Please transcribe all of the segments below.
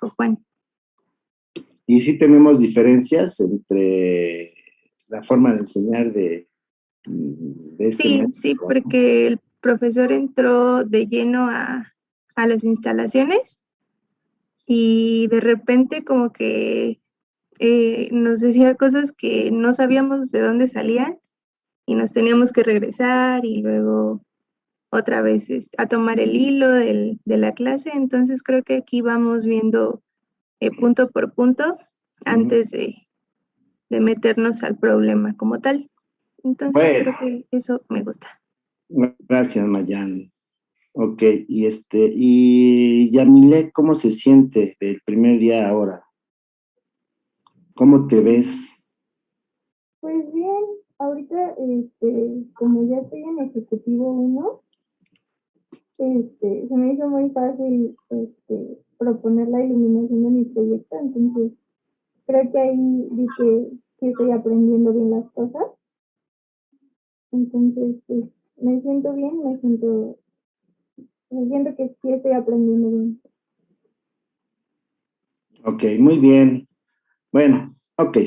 dijo Juan. Y sí tenemos diferencias entre la forma de enseñar de este Sí, maestro. sí, porque el profesor entró de lleno a las instalaciones y de repente como que nos decía cosas que no sabíamos de dónde salían y nos teníamos que regresar y luego otra vez a tomar el hilo de la clase. Entonces creo que aquí vamos viendo punto por punto antes de meternos al problema como tal. Entonces Bueno, creo que eso me gusta. gracias, Mayan. Ok, y Yamile, ¿cómo se siente del primer día ahora? ¿Cómo te ves? Pues bien, ahorita, como ya estoy en Ejecutivo 1, se me hizo muy fácil, proponer la iluminación de mi proyecto, entonces creo que ahí vi que sí estoy aprendiendo bien las cosas, entonces, pues, me siento bien, me siento que sí estoy aprendiendo bien. Ok, muy bien. Bueno, ok,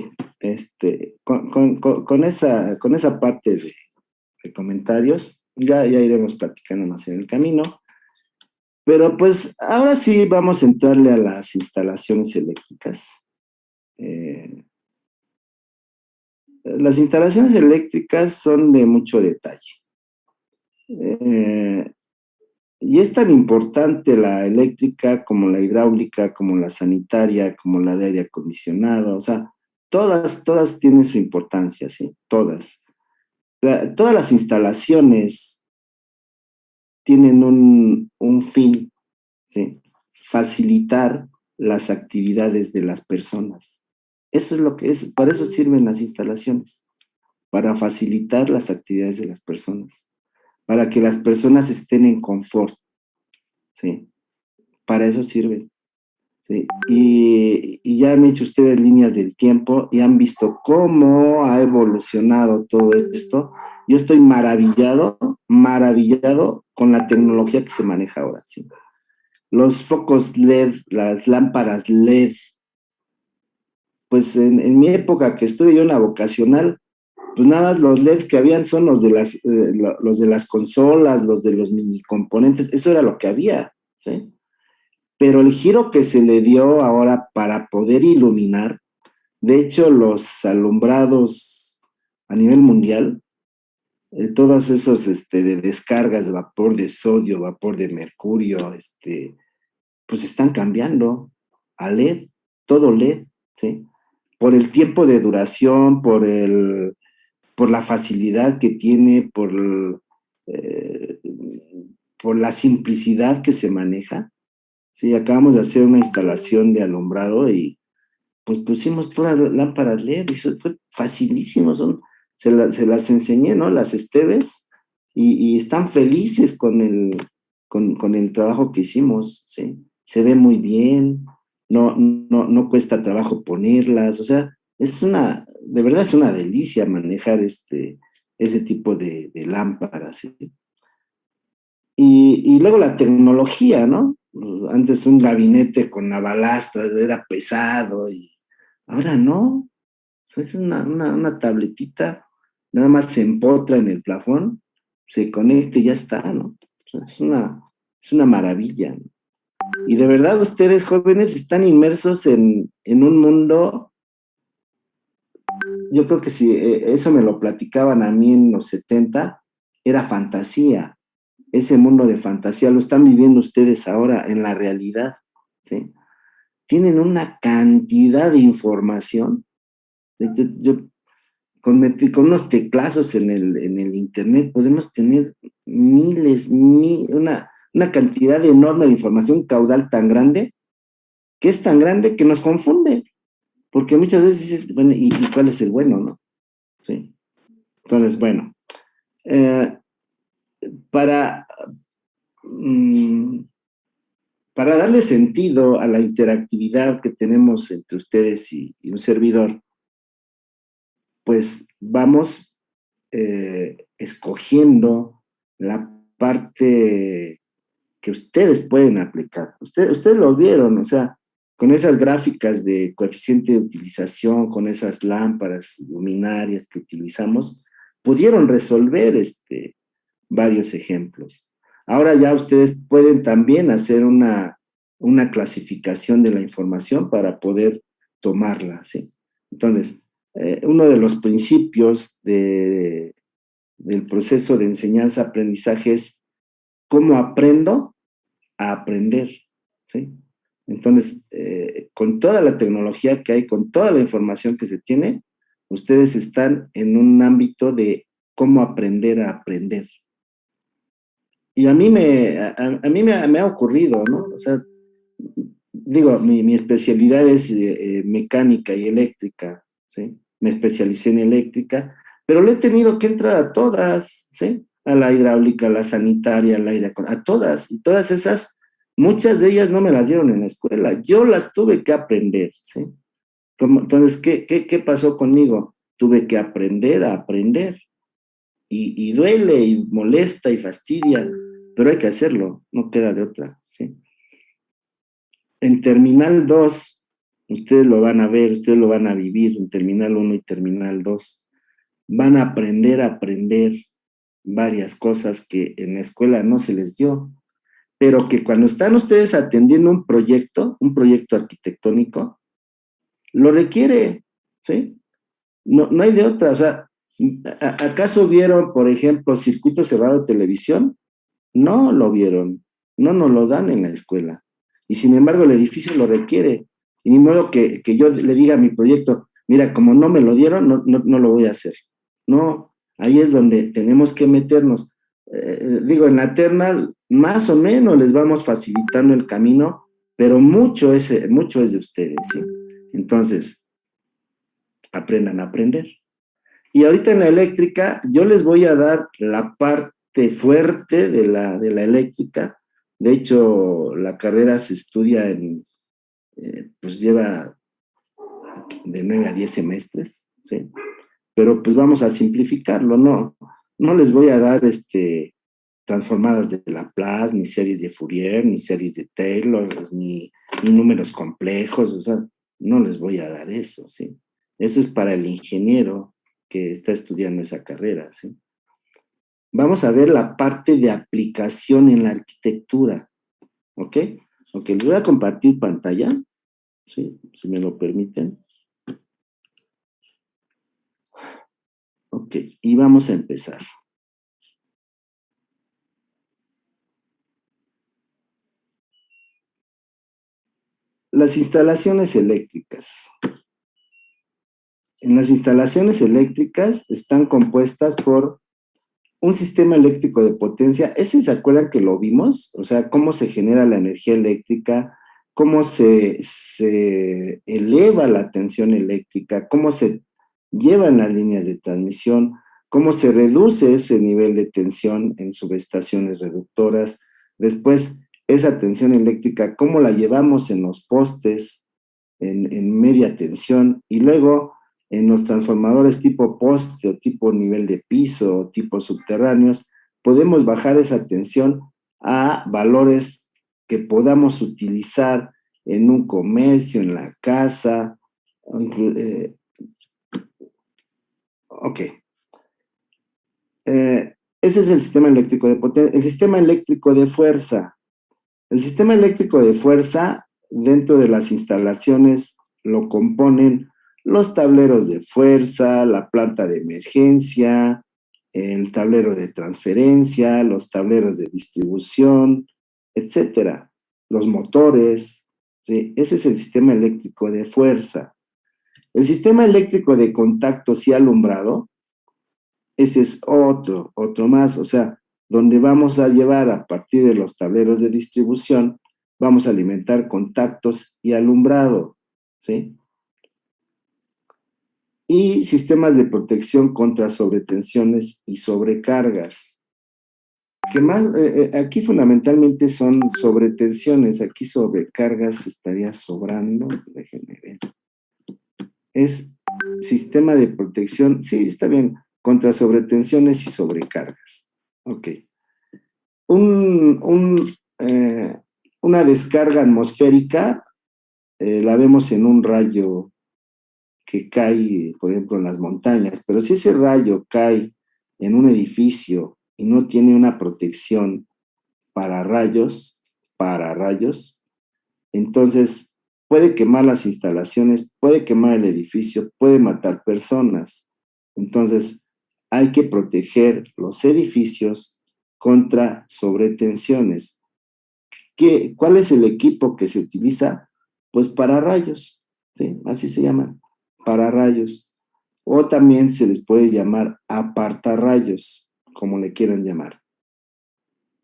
con esa parte de comentarios, ya iremos platicando más en el camino. Pero pues ahora sí vamos a entrarle a las instalaciones eléctricas. Eh, las instalaciones eléctricas son de mucho detalle. Eh, y es tan importante la eléctrica como la hidráulica, como la sanitaria, como la de aire acondicionado. O sea, todas tienen su importancia, ¿sí? Todas. Todas las instalaciones tienen un fin, ¿sí? Facilitar las actividades de las personas. Eso es lo que es, para eso sirven las instalaciones, para facilitar las actividades de las personas, para que las personas estén en confort, ¿sí? Para eso sirven, ¿sí? Y ya han hecho ustedes líneas del tiempo y han visto cómo ha evolucionado todo esto. Yo estoy maravillado con la tecnología que se maneja ahora, ¿sí? Los focos LED, las lámparas LED, pues en mi época que estuve yo en la vocacional, pues nada más los LEDs que habían son los de las consolas, los de los mini componentes, eso era lo que había, ¿sí? Pero el giro que se le dio ahora para poder iluminar, de hecho los alumbrados a nivel mundial, todos esos de descargas de vapor de sodio, vapor de mercurio, pues están cambiando a LED, todo LED, ¿sí? Por el tiempo de duración, por la facilidad que tiene, eh, por la simplicidad que se maneja. Sí, acabamos de hacer una instalación de alumbrado y pues pusimos puras lámparas LED y eso fue facilísimo, se las enseñé, ¿no? Las Esteves y están felices con el trabajo que hicimos, ¿sí? Se ve muy bien, no cuesta trabajo ponerlas, o sea, de verdad es una delicia manejar ese tipo de lámparas, ¿sí? Y luego la tecnología, ¿no? Antes un gabinete con la balastra era pesado y ahora no. Es una tabletita, nada más se empotra en el plafón, se conecta y ya está, ¿no? Es una maravilla, ¿no? Y de verdad ustedes jóvenes están inmersos en un mundo, yo creo que si eso me lo platicaban a mí en los 70, era fantasía. Ese mundo de fantasía lo están viviendo ustedes ahora en la realidad, ¿sí? Tienen una cantidad de información. Yo con unos teclazos en el internet podemos tener una cantidad enorme de información, un caudal tan grande, que es tan grande que nos confunde, porque muchas veces dices, bueno, ¿y cuál es el bueno, no? Sí. Entonces, bueno, eh, para, mm, para darle sentido a la interactividad que tenemos entre ustedes y un servidor, pues vamos escogiendo la parte que ustedes pueden aplicar. Ustedes lo vieron, o sea, con esas gráficas de coeficiente de utilización, con esas lámparas luminarias que utilizamos, pudieron resolver varios ejemplos. Ahora ya ustedes pueden también hacer una clasificación de la información para poder tomarla, ¿sí? Entonces, uno de los principios del proceso de enseñanza-aprendizaje es cómo aprendo a aprender, ¿sí? Entonces, con toda la tecnología que hay, con toda la información que se tiene, ustedes están en un ámbito de cómo aprender a aprender. Y a mí me ha ocurrido, ¿no? O sea, digo, mi especialidad es mecánica y eléctrica, ¿sí? Me especialicé en eléctrica, pero le he tenido que entrar a todas, ¿sí? A la hidráulica, a la sanitaria, al aire, a todas. Y todas esas, muchas de ellas no me las dieron en la escuela. Yo las tuve que aprender, ¿sí? Entonces, ¿qué pasó conmigo? Tuve que aprender a aprender. Y duele, y molesta, y fastidia, pero hay que hacerlo, no queda de otra, ¿sí? En Terminal 2, ustedes lo van a ver, ustedes lo van a vivir, en Terminal 1 y Terminal 2, van a aprender varias cosas que en la escuela no se les dio, pero que cuando están ustedes atendiendo un proyecto arquitectónico, lo requiere, ¿sí? No hay de otra, o sea, ¿acaso vieron, por ejemplo, circuito cerrado de televisión? No lo vieron, no nos lo dan en la escuela. Y sin embargo el edificio lo requiere. Y ni modo que yo le diga a mi proyecto, mira, como no me lo dieron, no lo voy a hacer. No, ahí es donde tenemos que meternos. Digo, en la terna, más o menos les vamos facilitando el camino, pero mucho es de ustedes, ¿sí? Entonces, aprendan a aprender. Y ahorita en la eléctrica, yo les voy a dar la parte fuerte de la eléctrica. De hecho, la carrera se estudia pues lleva de 9 a 10 semestres, ¿sí? Pero pues vamos a simplificarlo, no les voy a dar transformadas de Laplace, ni series de Fourier, ni series de Taylor, ni números complejos, o sea, no les voy a dar eso, ¿sí? Eso es para el ingeniero que está estudiando esa carrera, ¿sí? Vamos a ver la parte de aplicación en la arquitectura, ¿ok? Ok, les voy a compartir pantalla, ¿sí? Si me lo permiten. Ok, y vamos a empezar. Las instalaciones eléctricas. En las instalaciones eléctricas están compuestas por un sistema eléctrico de potencia. ¿Ese se acuerdan que lo vimos? O sea, cómo se genera la energía eléctrica, cómo se eleva la tensión eléctrica, cómo se llevan las líneas de transmisión, cómo se reduce ese nivel de tensión en subestaciones reductoras. Después, esa tensión eléctrica, cómo la llevamos en los postes, en media tensión, y luego en los transformadores tipo poste o tipo nivel de piso o tipo subterráneos, podemos bajar esa tensión a valores que podamos utilizar en un comercio, en la casa. Ok. Ese es el sistema eléctrico de potencia. El sistema eléctrico de fuerza. El sistema eléctrico de fuerza dentro de las instalaciones lo componen los tableros de fuerza, la planta de emergencia, el tablero de transferencia, los tableros de distribución, etcétera, los motores, ¿sí? Ese es el sistema eléctrico de fuerza. El sistema eléctrico de contactos y alumbrado, ese es otro más, o sea, donde vamos a llevar a partir de los tableros de distribución, vamos a alimentar contactos y alumbrado, ¿sí? Y sistemas de protección contra sobretensiones y sobrecargas. Que más, aquí fundamentalmente son sobretensiones, aquí sobrecargas estaría sobrando, déjenme ver. Es sistema de protección, sí, está bien, contra sobretensiones y sobrecargas. Ok. Una descarga atmosférica la vemos en un rayo que cae, por ejemplo, en las montañas, pero si ese rayo cae en un edificio y no tiene una protección para rayos, entonces puede quemar las instalaciones, puede quemar el edificio, puede matar personas. Entonces hay que proteger los edificios contra sobretensiones. ¿Cuál es el equipo que se utiliza? Pues pararrayos, ¿sí? Así se llama, pararrayos. O también se les puede llamar apartarrayos, como le quieran llamar.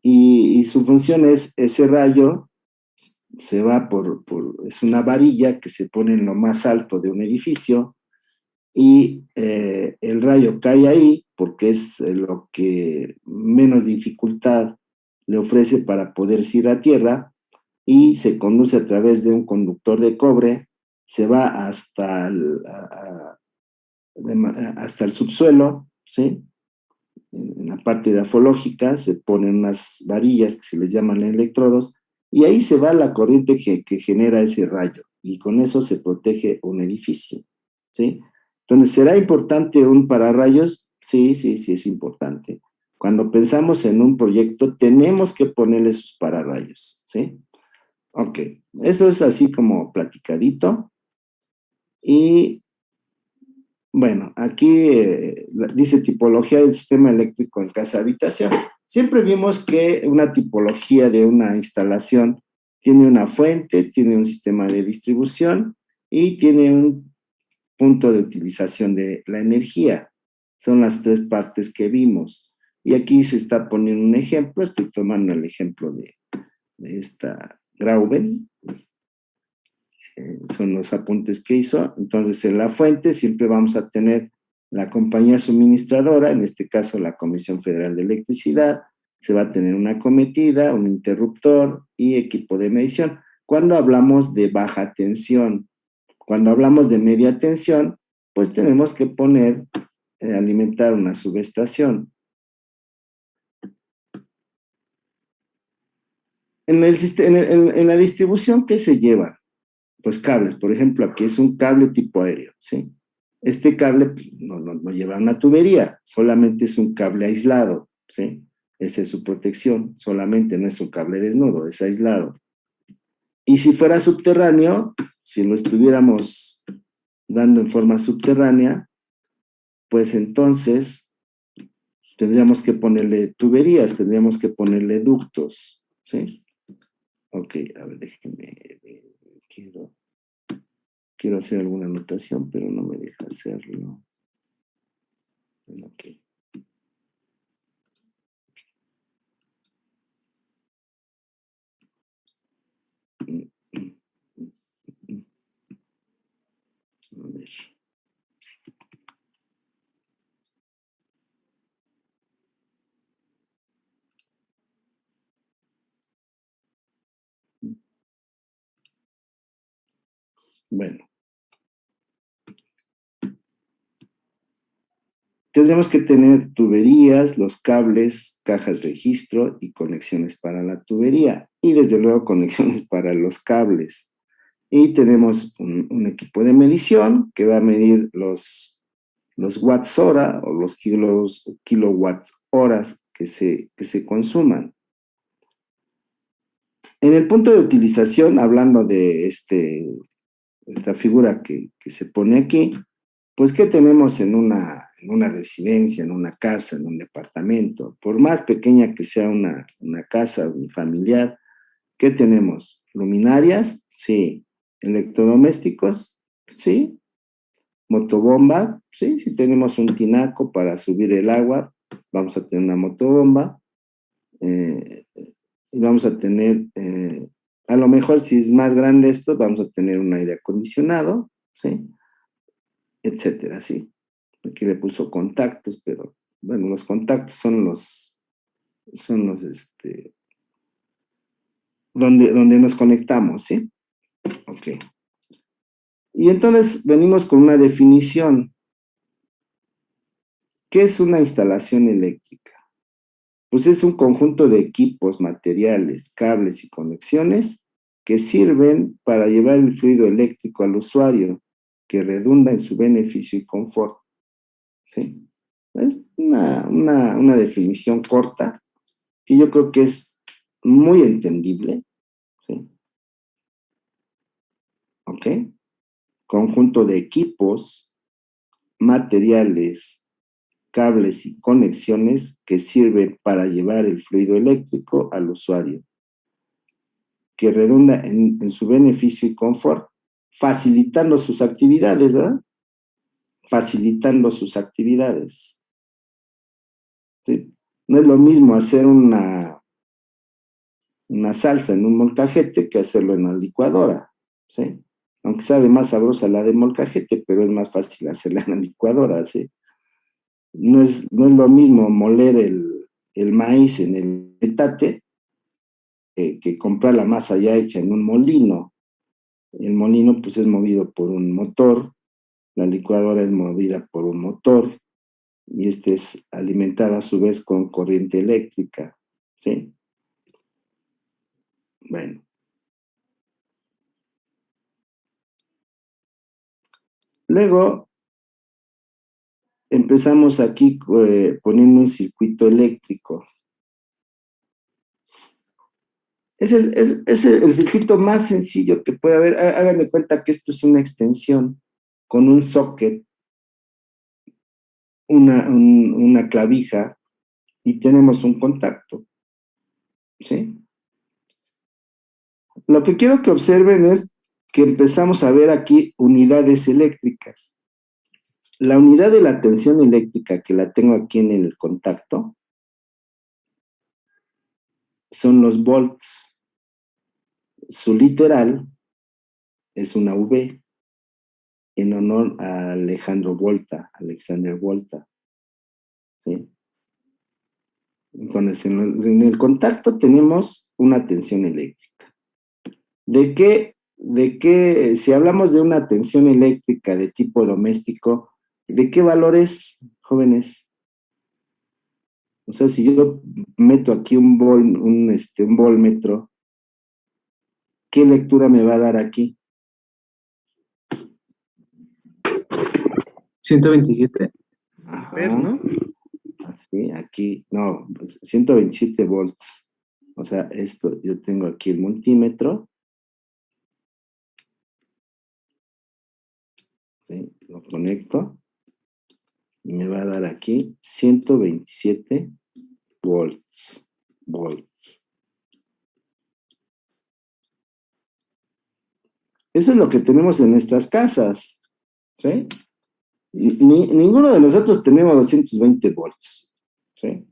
Y su función es, ese rayo se va es una varilla que se pone en lo más alto de un edificio y el rayo cae ahí porque es lo que menos dificultad le ofrece para poderse ir a tierra y se conduce a través de un conductor de cobre, se va hasta hasta el subsuelo, ¿sí? En la parte grafológica se ponen unas varillas que se les llaman electrodos y ahí se va la corriente que genera ese rayo y con eso se protege un edificio, ¿sí? Entonces, ¿será importante un pararrayos? Sí, sí, sí es importante. Cuando pensamos en un proyecto tenemos que ponerle sus pararrayos, ¿sí? Ok, eso es así como platicadito y bueno, aquí dice tipología del sistema eléctrico en casa-habitación. Siempre vimos que una tipología de una instalación tiene una fuente, tiene un sistema de distribución y tiene un punto de utilización de la energía. Son las tres partes que vimos. Y aquí se está poniendo un ejemplo, estoy tomando el ejemplo de esta Grauben, son los apuntes que hizo. Entonces, en la fuente siempre vamos a tener la compañía suministradora, en este caso la Comisión Federal de Electricidad, se va a tener una cometida, un interruptor y equipo de medición. Cuando hablamos de baja tensión, cuando hablamos de media tensión, pues tenemos que poner, alimentar una subestación. En la distribución, ¿qué se lleva? Pues cables, por ejemplo, aquí es un cable tipo aéreo, ¿sí? Este cable no lleva una tubería, solamente es un cable aislado, ¿sí? Esa es su protección, solamente no es un cable desnudo, es aislado. Y si fuera subterráneo, si lo estuviéramos dando en forma subterránea, pues entonces tendríamos que ponerle tuberías, tendríamos que ponerle ductos, ¿sí? Ok, a ver, déjenme ver, quiero hacer alguna anotación, pero no me deja hacerlo. Ok. A ver. Bueno. Tendremos que tener tuberías, los cables, cajas registro y conexiones para la tubería. Y desde luego conexiones para los cables. Y tenemos un equipo de medición que va a medir los watts hora o los kilowatts horas que se consuman. En el punto de utilización, hablando de esta figura que se pone aquí, pues ¿qué tenemos en una residencia, en una casa, en un departamento? Por más pequeña que sea una casa familiar, ¿qué tenemos? ¿Luminarias? Sí. ¿Electrodomésticos? Sí. ¿Motobomba? Sí, si tenemos un tinaco para subir el agua, vamos a tener una motobomba. Y vamos a tener, a lo mejor si es más grande esto, vamos a tener un aire acondicionado, ¿sí? Etcétera, sí. Aquí le puso contactos, pero bueno, los contactos son donde nos conectamos, ¿sí? Ok. Y entonces venimos con una definición. ¿Qué es una instalación eléctrica? Pues es un conjunto de equipos, materiales, cables y conexiones que sirven para llevar el fluido eléctrico al usuario, que redunda en su beneficio y confort. ¿Sí? Es una definición corta, que yo creo que es muy entendible. ¿Sí? ¿Ok? Conjunto de equipos, materiales, cables y conexiones que sirven para llevar el fluido eléctrico al usuario, que redunda en su beneficio y confort, facilitando sus actividades, ¿verdad? Facilitando sus actividades. ¿Sí? No es lo mismo hacer una salsa en un molcajete que hacerlo en la licuadora, ¿sí? Aunque sabe más sabrosa la de molcajete, pero es más fácil hacerla en la licuadora, ¿sí? No es lo mismo moler el maíz en el petate que comprar la masa ya hecha en un molino. El molino pues es movido por un motor, la licuadora es movida por un motor y este es alimentado a su vez con corriente eléctrica, ¿sí? Bueno. Luego empezamos aquí poniendo un circuito eléctrico. Es el circuito más sencillo que puede haber. Hagan de cuenta que esto es una extensión con un socket, una clavija y tenemos un contacto, ¿sí? Lo que quiero que observen es que empezamos a ver aquí unidades eléctricas. La unidad de la tensión eléctrica que la tengo aquí en el contacto son los volts. Su literal es una V en honor a Alejandro Volta, Alexander Volta, ¿sí? Entonces, en el contacto tenemos una tensión eléctrica. ¿De qué, si hablamos de una tensión eléctrica de tipo doméstico, de qué valores, jóvenes? O sea, si yo meto aquí un voltmetro, ¿qué lectura me va a dar aquí? 127 Ajá. amperes, ¿no? Así, aquí, no, pues 127 volts. O sea, esto, yo tengo aquí el multímetro. ¿Sí? Lo conecto. Y me va a dar aquí 127 volts. Eso es lo que tenemos en nuestras casas. ¿Sí? Ninguno de nosotros tenemos 220 volts. ¿Sí?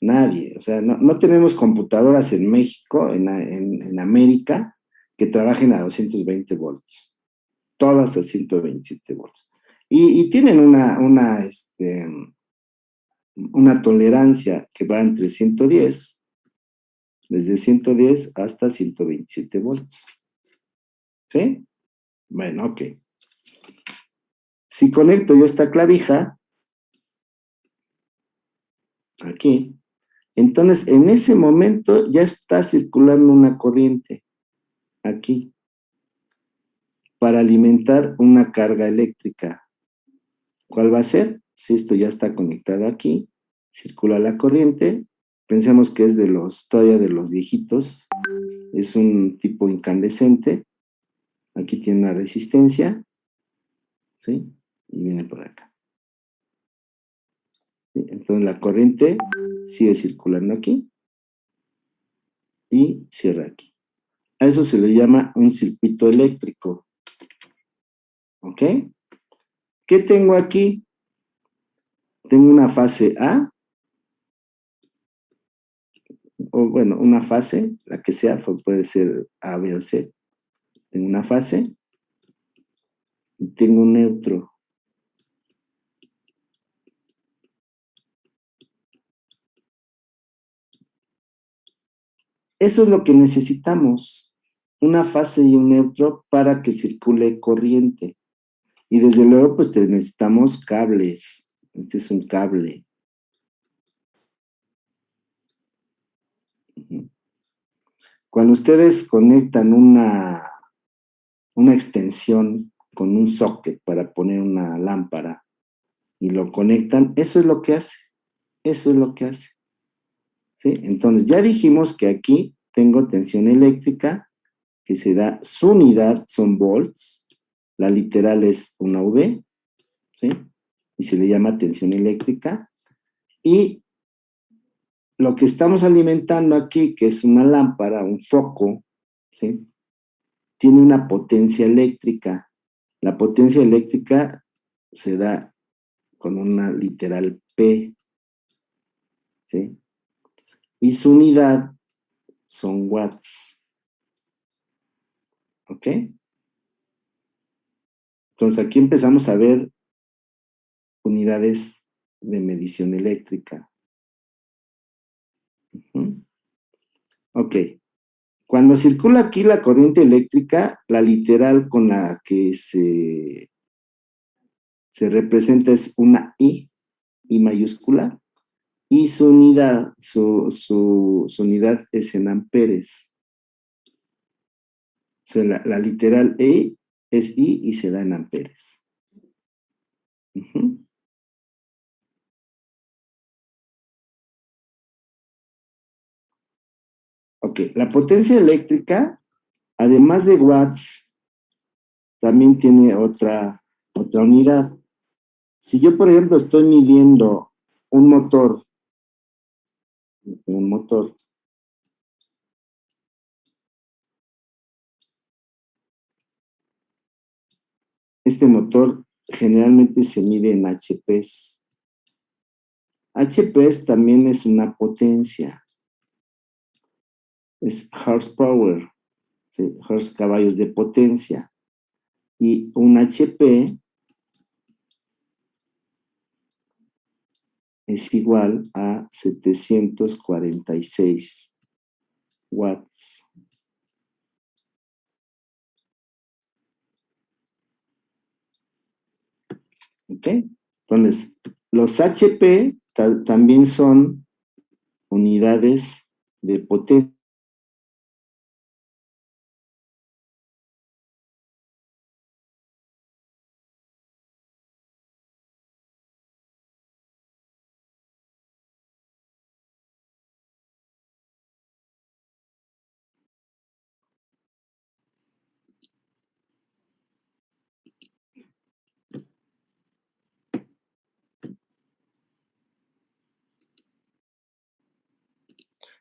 Nadie. O sea, no tenemos computadoras en México, en América, que trabajen a 220 volts. Todas a 127 volts. Y tienen una tolerancia que va entre 110, desde 110 hasta 127 volts. ¿Sí? Bueno, ok. Si conecto yo esta clavija, aquí, entonces en ese momento ya está circulando una corriente, aquí, para alimentar una carga eléctrica. ¿Cuál va a ser? Si esto ya está conectado aquí, circula la corriente, pensemos que es todavía de los viejitos, es un tipo incandescente, aquí tiene una resistencia, ¿sí? Y viene por acá. ¿Sí? Entonces la corriente sigue circulando aquí y cierra aquí. A eso se le llama un circuito eléctrico. ¿Ok? ¿Qué tengo aquí? Tengo una fase A, o bueno, una fase, la que sea, puede ser A, B o C. Tengo una fase y tengo un neutro. Eso es lo que necesitamos, una fase y un neutro para que circule corriente. Y desde luego, pues necesitamos cables. Este es un cable. Cuando ustedes conectan una extensión con un socket para poner una lámpara y lo conectan, eso es lo que hace. Eso es lo que hace. ¿Sí? Entonces, ya dijimos que aquí tengo tensión eléctrica, que se da, su unidad son volts, la literal es una V, ¿sí? Y se le llama tensión eléctrica. Y lo que estamos alimentando aquí, que es una lámpara, un foco, ¿sí? Tiene una potencia eléctrica. La potencia eléctrica se da con una literal P, ¿sí? Y su unidad son watts, ¿ok? Entonces aquí empezamos a ver unidades de medición eléctrica. Ok. Cuando circula aquí la corriente eléctrica, la literal con la que se representa es una I mayúscula, y su unidad, su unidad es en amperes. O sea, la literal E es I y se da en amperes. Ok, la potencia eléctrica, además de watts, también tiene otra unidad. Si yo, por ejemplo, estoy midiendo un motor, este motor generalmente se mide en HPs. HPs también es una potencia. Es horsepower, ¿sí? Caballos de potencia. Y un HP es igual a 746 watts. ¿Ok? Entonces, los HP también son unidades de potencia.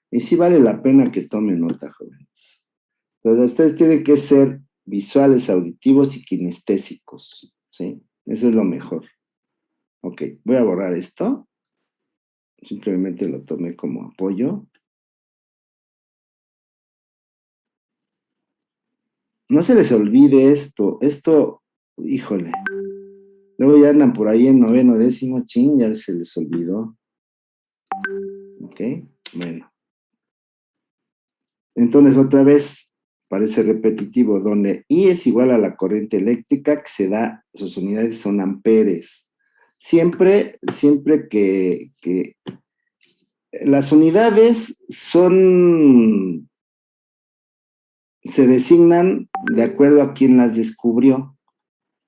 Y sí vale la pena que tomen nota, jóvenes. Entonces, ustedes tienen que ser visuales, auditivos y kinestésicos, ¿sí? Eso es lo mejor. Ok, voy a borrar esto. Simplemente lo tomé como apoyo. No se les olvide esto. Esto, híjole. Luego ya andan por ahí en noveno, décimo, chin, ya se les olvidó. Ok, bueno. Entonces, otra vez, parece repetitivo, donde I es igual a la corriente eléctrica que se da, sus unidades son amperes. Siempre que las unidades se designan de acuerdo a quien las descubrió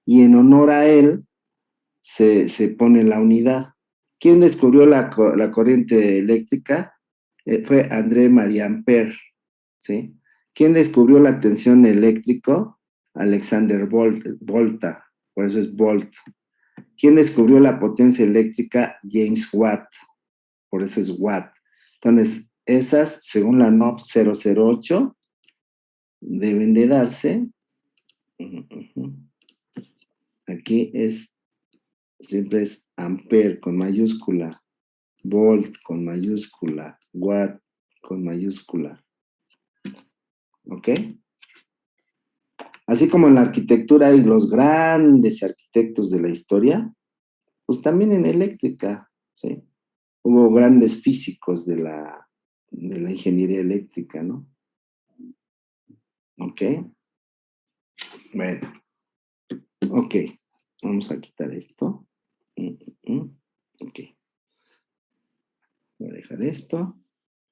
y en honor a él se pone la unidad. ¿Quién descubrió la corriente eléctrica? Fue André Marie Ampère, ¿sí? ¿Quién descubrió la tensión eléctrica? Alexander Volta, por eso es Volt. ¿Quién descubrió la potencia eléctrica? James Watt, por eso es Watt. Entonces, esas, según la NOP 008, deben de darse. Aquí siempre es ampere con mayúscula, volt con mayúscula, watt con mayúscula. ¿Ok? Así como en la arquitectura hay los grandes arquitectos de la historia, pues también en eléctrica, ¿sí? Hubo grandes físicos de la ingeniería eléctrica, ¿no? ¿Ok? Bueno, ok. Vamos a quitar esto. Ok. Voy a dejar esto.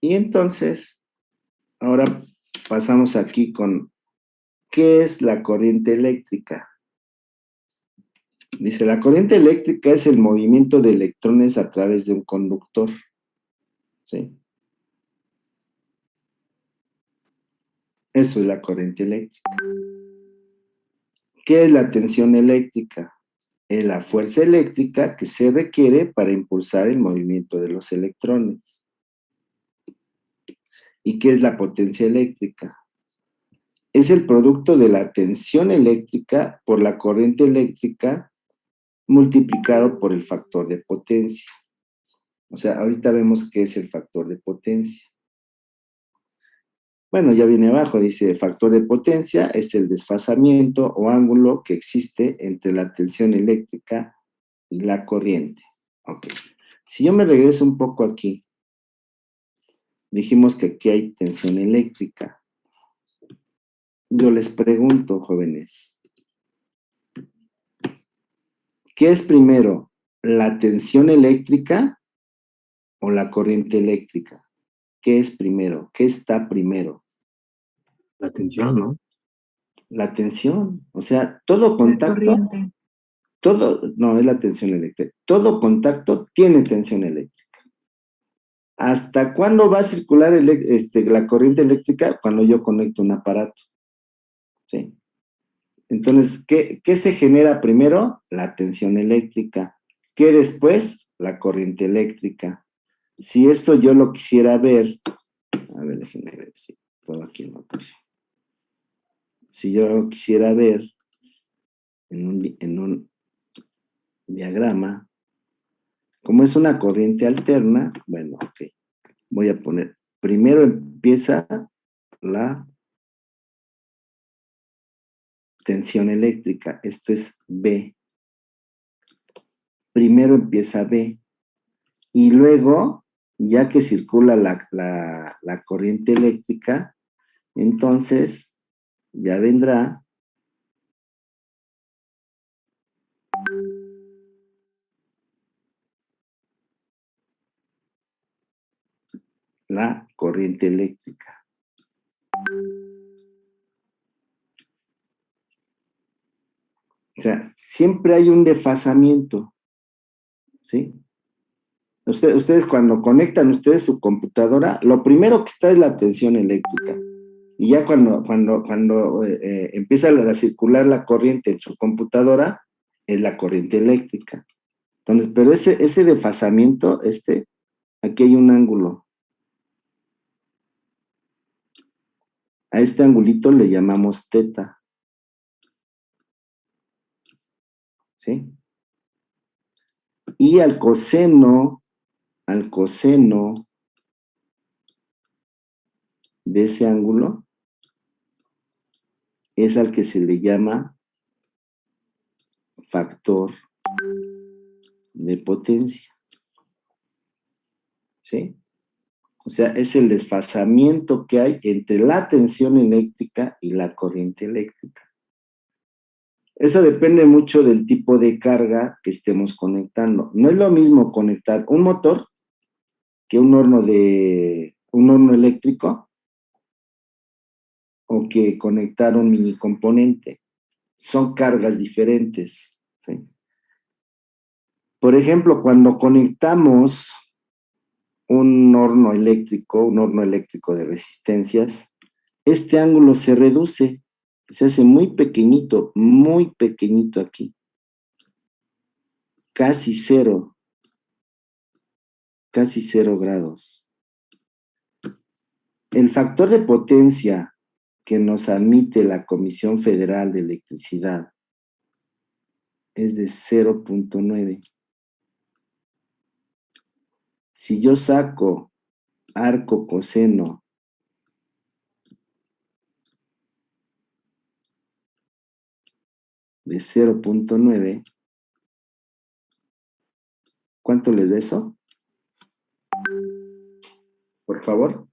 Y entonces, ahora pasamos aquí con, ¿qué es la corriente eléctrica? Dice, la corriente eléctrica es el movimiento de electrones a través de un conductor. ¿Sí? Eso es la corriente eléctrica. ¿Qué es la tensión eléctrica? Es la fuerza eléctrica que se requiere para impulsar el movimiento de los electrones. ¿Y qué es la potencia eléctrica? Es el producto de la tensión eléctrica por la corriente eléctrica multiplicado por el factor de potencia. O sea, ahorita vemos qué es el factor de potencia. Bueno, ya viene abajo, dice, el factor de potencia es el desfasamiento o ángulo que existe entre la tensión eléctrica y la corriente. Ok. Si yo me regreso un poco aquí, dijimos que aquí hay tensión eléctrica. Yo les pregunto, jóvenes, ¿qué es primero, la tensión eléctrica o la corriente eléctrica? ¿Qué es primero? ¿Qué está primero? La tensión, ¿no? La tensión. O sea, todo La contacto, corriente. no, es la tensión eléctrica. Todo contacto tiene tensión eléctrica. ¿Hasta cuándo va a circular la corriente eléctrica? Cuando yo conecto un aparato. ¿Sí? Entonces, ¿qué se genera primero? La tensión eléctrica. ¿Qué después? La corriente eléctrica. Si esto yo lo quisiera ver, a ver, déjenme ver si puedo aquí anotar. Si yo lo quisiera ver en un diagrama, como es una corriente alterna, bueno, ok, voy a poner, primero empieza la tensión eléctrica, esto es B. Primero empieza B, y luego, ya que circula la corriente eléctrica, entonces ya vendrá la corriente eléctrica. O sea, siempre hay un desfasamiento, ¿sí? Ustedes cuando conectan ustedes su computadora, lo primero que está es la tensión eléctrica. Y ya cuando empieza a circular la corriente en su computadora, es la corriente eléctrica. Entonces, pero ese desfasamiento, aquí hay un ángulo. A este angulito le llamamos teta. ¿Sí? Y al coseno de ese ángulo es al que se le llama factor de potencia. ¿Sí? O sea, es el desfasamiento que hay entre la tensión eléctrica y la corriente eléctrica. Eso depende mucho del tipo de carga que estemos conectando. No es lo mismo conectar un motor que un horno eléctrico o que conectar un mini componente. Son cargas diferentes, ¿sí? Por ejemplo, cuando conectamos un horno eléctrico de resistencias, este ángulo se reduce, se hace muy pequeñito aquí. Casi cero grados. El factor de potencia que nos admite la Comisión Federal de Electricidad es de 0.9. Si yo saco arco coseno de 0.9, ¿cuánto les da eso? Por favor.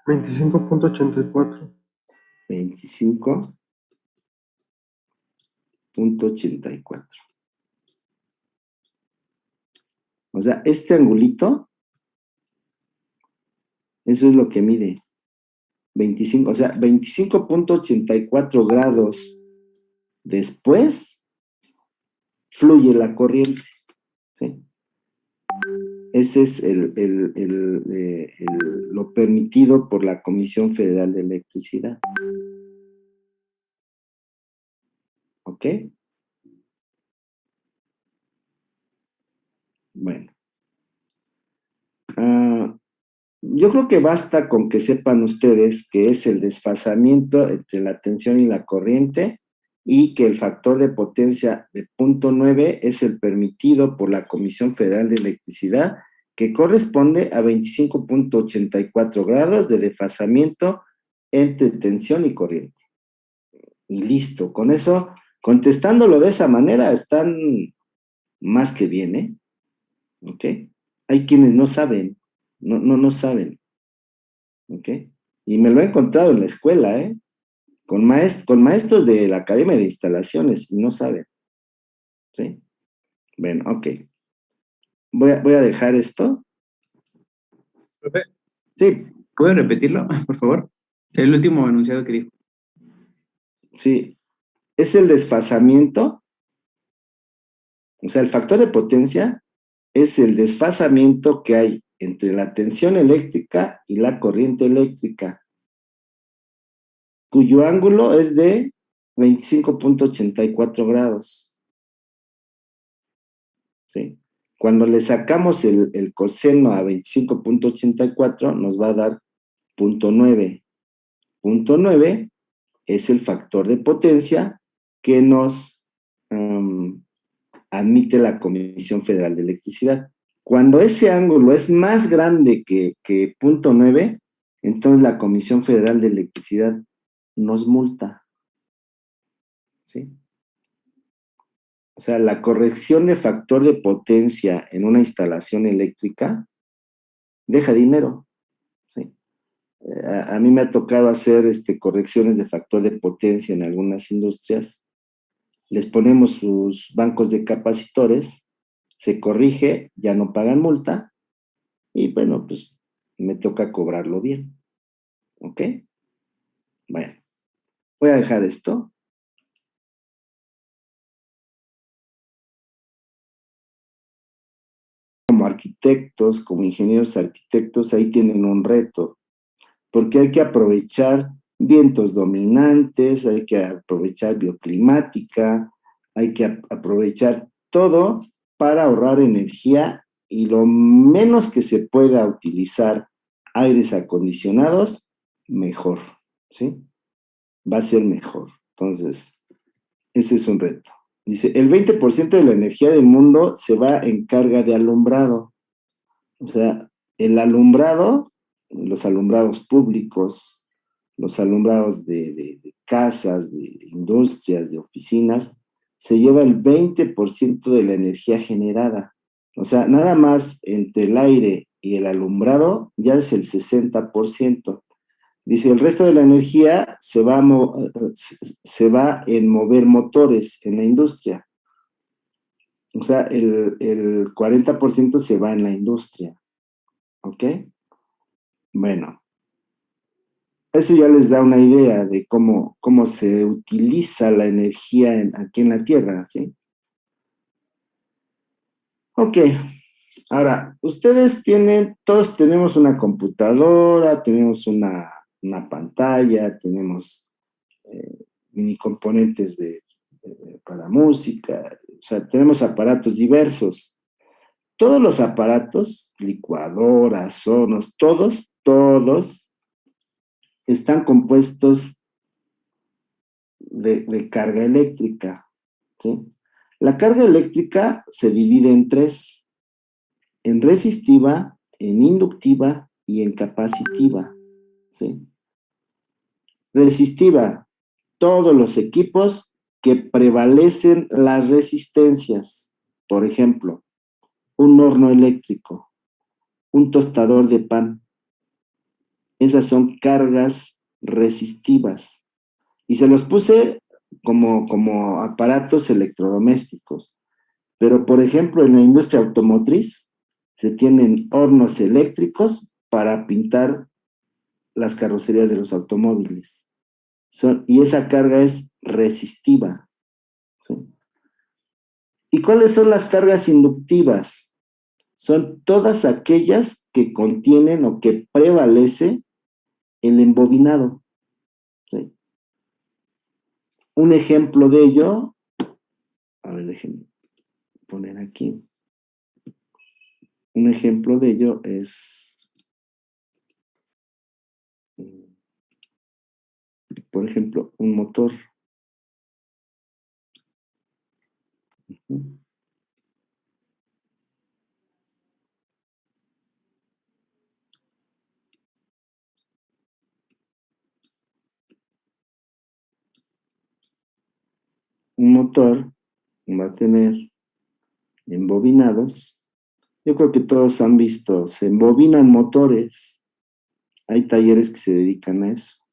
25.84. 25.84. O sea, este angulito, eso es lo que mide. 25, o sea, 25.84 grados después fluye la corriente, ¿sí? Ese es lo permitido por la Comisión Federal de Electricidad. ¿Ok? Bueno. Yo creo que basta con que sepan ustedes que es el desfasamiento entre la tensión y la corriente y que el factor de potencia de 0.9 es el permitido por la Comisión Federal de Electricidad, que corresponde a 25.84 grados de desfasamiento entre tensión y corriente. Y listo, con eso, contestándolo de esa manera, están más que bien, ¿eh? ¿Ok? Hay quienes no saben, no saben, ¿ok? Y me lo he encontrado en la escuela, ¿eh? Con maestros de la Academia de Instalaciones y no saben, ¿sí? Bueno, ok. Voy a dejar esto. Profe, Sí, ¿puede repetirlo, por favor? El último enunciado que dijo. sí. Es el desfasamiento, o sea, el factor de potencia es el desfasamiento que hay entre la tensión eléctrica y la corriente eléctrica, cuyo ángulo es de 25.84 grados. ¿Sí? Cuando le sacamos el coseno a 25.84 nos va a dar 0.9. 0.9 es el factor de potencia que nos admite la Comisión Federal de Electricidad. Cuando ese ángulo es más grande que 0.9, entonces la Comisión Federal de Electricidad nos multa. ¿Sí? O sea, la corrección de factor de potencia en una instalación eléctrica deja dinero. ¿Sí? A mí me ha tocado hacer correcciones de factor de potencia en algunas industrias. Les ponemos sus bancos de capacitores, se corrige, ya no pagan multa, y bueno, pues me toca cobrarlo bien. ¿Ok? Bueno, voy a dejar esto. Como arquitectos, como ingenieros arquitectos, ahí tienen un reto, porque hay que aprovechar vientos dominantes, hay que aprovechar bioclimática, hay que aprovechar todo para ahorrar energía y lo menos que se pueda utilizar aires acondicionados, mejor, ¿sí? Va a ser mejor. Entonces, ese es un reto. Dice, el 20% de la energía del mundo se va en carga de alumbrado. O sea, el alumbrado, los alumbrados públicos, los alumbrados de casas, de industrias, de oficinas, se lleva el 20% de la energía generada. O sea, nada más entre el aire y el alumbrado ya es el 60%. Dice, el resto de la energía se va en mover motores en la industria. O sea, el 40% se va en la industria. ¿Ok? Bueno, eso ya les da una idea de cómo se utiliza la energía aquí en la Tierra, ¿sí? Ok, ahora, todos tenemos una computadora, tenemos una pantalla, tenemos mini componentes para música, o sea, tenemos aparatos diversos. Todos los aparatos, licuadoras, hornos, todos están compuestos de carga eléctrica, ¿sí? La carga eléctrica se divide en tres: en resistiva, en inductiva y en capacitiva, ¿sí? Resistiva, todos los equipos que prevalecen las resistencias. Por ejemplo, un horno eléctrico, un tostador de pan. Esas son cargas resistivas. Y se los puse como aparatos electrodomésticos. Pero, por ejemplo, en la industria automotriz, se tienen hornos eléctricos para pintar las carrocerías de los automóviles. Y esa carga es resistiva. ¿Sí? ¿Y cuáles son las cargas inductivas? Son todas aquellas que contienen o que prevalece el embobinado. ¿Sí? Un ejemplo de ello, a ver, déjenme poner aquí. Un ejemplo de ello es, por ejemplo, un motor. Un motor va a tener embobinados. Yo creo que todos han visto, se embobinan motores. Hay talleres que se dedican a eso.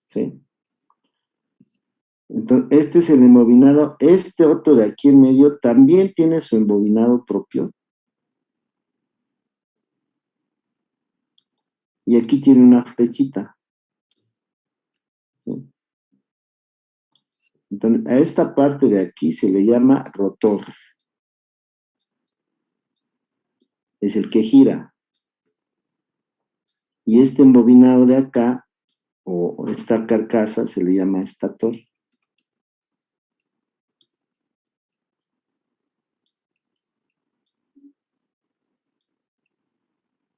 ¿Sí? Entonces, este es el embobinado. Este otro de aquí en medio también tiene su embobinado propio. Y aquí tiene una flechita. ¿Sí? Entonces, a esta parte de aquí se le llama rotor. Es el que gira. Y este embobinado de acá, o esta carcasa, se le llama estator.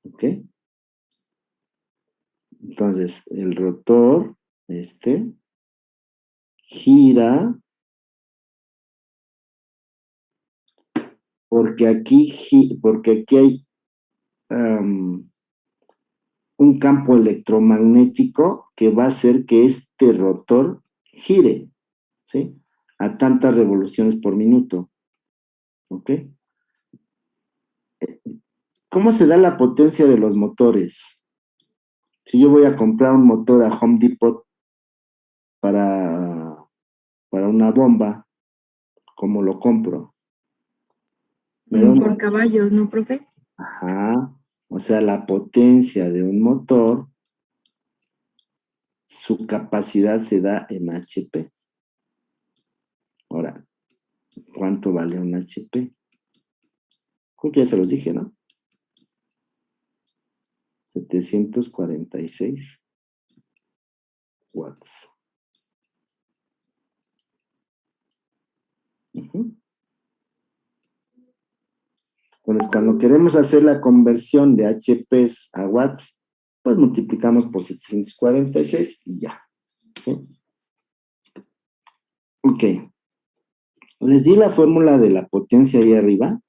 ¿Ok? Entonces, el rotor, gira, porque aquí hay un campo electromagnético que va a hacer que este rotor gire, ¿sí? A tantas revoluciones por minuto. ¿Ok? ¿Cómo se da la potencia de los motores? Si yo voy a comprar un motor a Home Depot para una bomba, ¿cómo lo compro? Por caballos, ¿no, profe? Ajá. O sea, la potencia de un motor, su capacidad se da en HP. Ahora, ¿cuánto vale un HP? Creo que ya se los dije, ¿no? 746 watts. Entonces, cuando queremos hacer la conversión de HPs a watts, pues multiplicamos por 746 y ya. ¿Sí? Ok. Les di la fórmula de la potencia ahí arriba.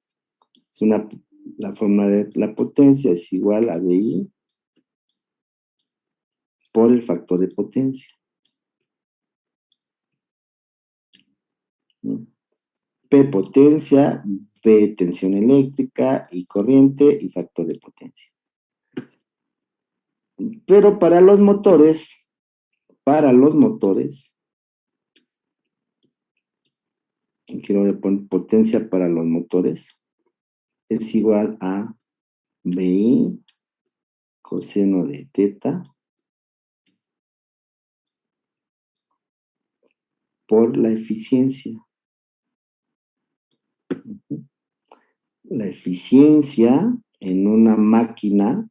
La fórmula de la potencia es igual a VI por el factor de potencia. P potencia, V tensión eléctrica y corriente y factor de potencia. Pero para los motores, quiero poner potencia para los motores, es igual a VI coseno de teta por la eficiencia. La eficiencia en una máquina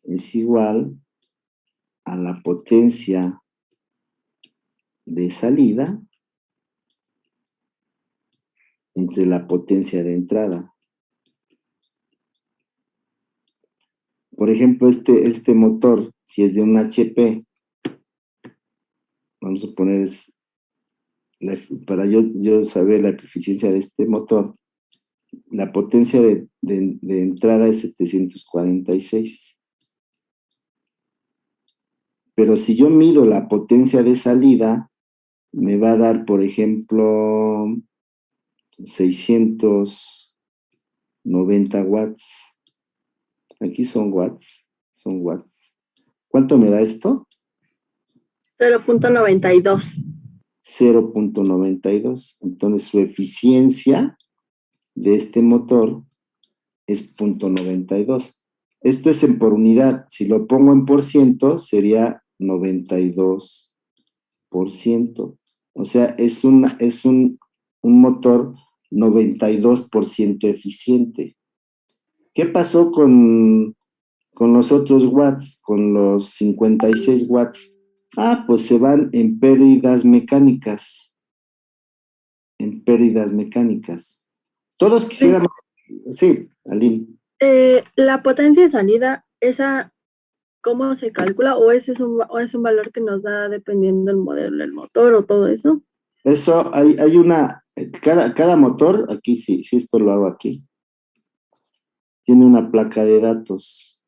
es igual a la potencia de salida entre la potencia de entrada. Por ejemplo, este motor, si es de un HP, vamos a poner, para yo saber la eficiencia de este motor, la potencia de entrada es 746. Pero si yo mido la potencia de salida, me va a dar, por ejemplo, 690 watts. Aquí son watts. ¿Cuánto me da esto? 0.92. 0.92. Entonces su eficiencia de este motor es 0.92. Esto es en por unidad. Si lo pongo en por ciento, sería 92%. O sea, es un motor 92% eficiente. ¿Qué pasó con los otros watts, con los 56 watts? Pues se van en pérdidas mecánicas. En pérdidas mecánicas. Todos quisiéramos... Sí, Aline. La potencia de salida, ¿esa cómo se calcula? ¿O ese es un valor que nos da dependiendo del modelo del motor o todo eso? Eso, hay una... Cada motor, aquí sí, esto lo hago aquí, tiene una placa de datos.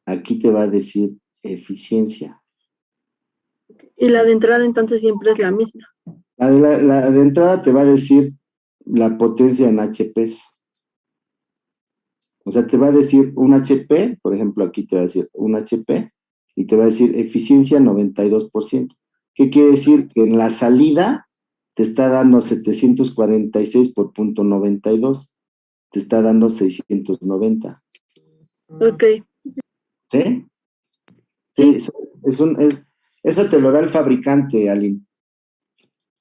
Aquí te va a decir eficiencia. Y la de entrada entonces siempre es la misma. La de entrada te va a decir la potencia en HPs. O sea, te va a decir un HP, por ejemplo, aquí te va a decir un HP, y te va a decir eficiencia 92%. ¿Qué quiere decir? Que en la salida te está dando 746 por punto 92, te está dando 690. Ok. ¿Sí? Sí. Eso te lo da el fabricante, Aline.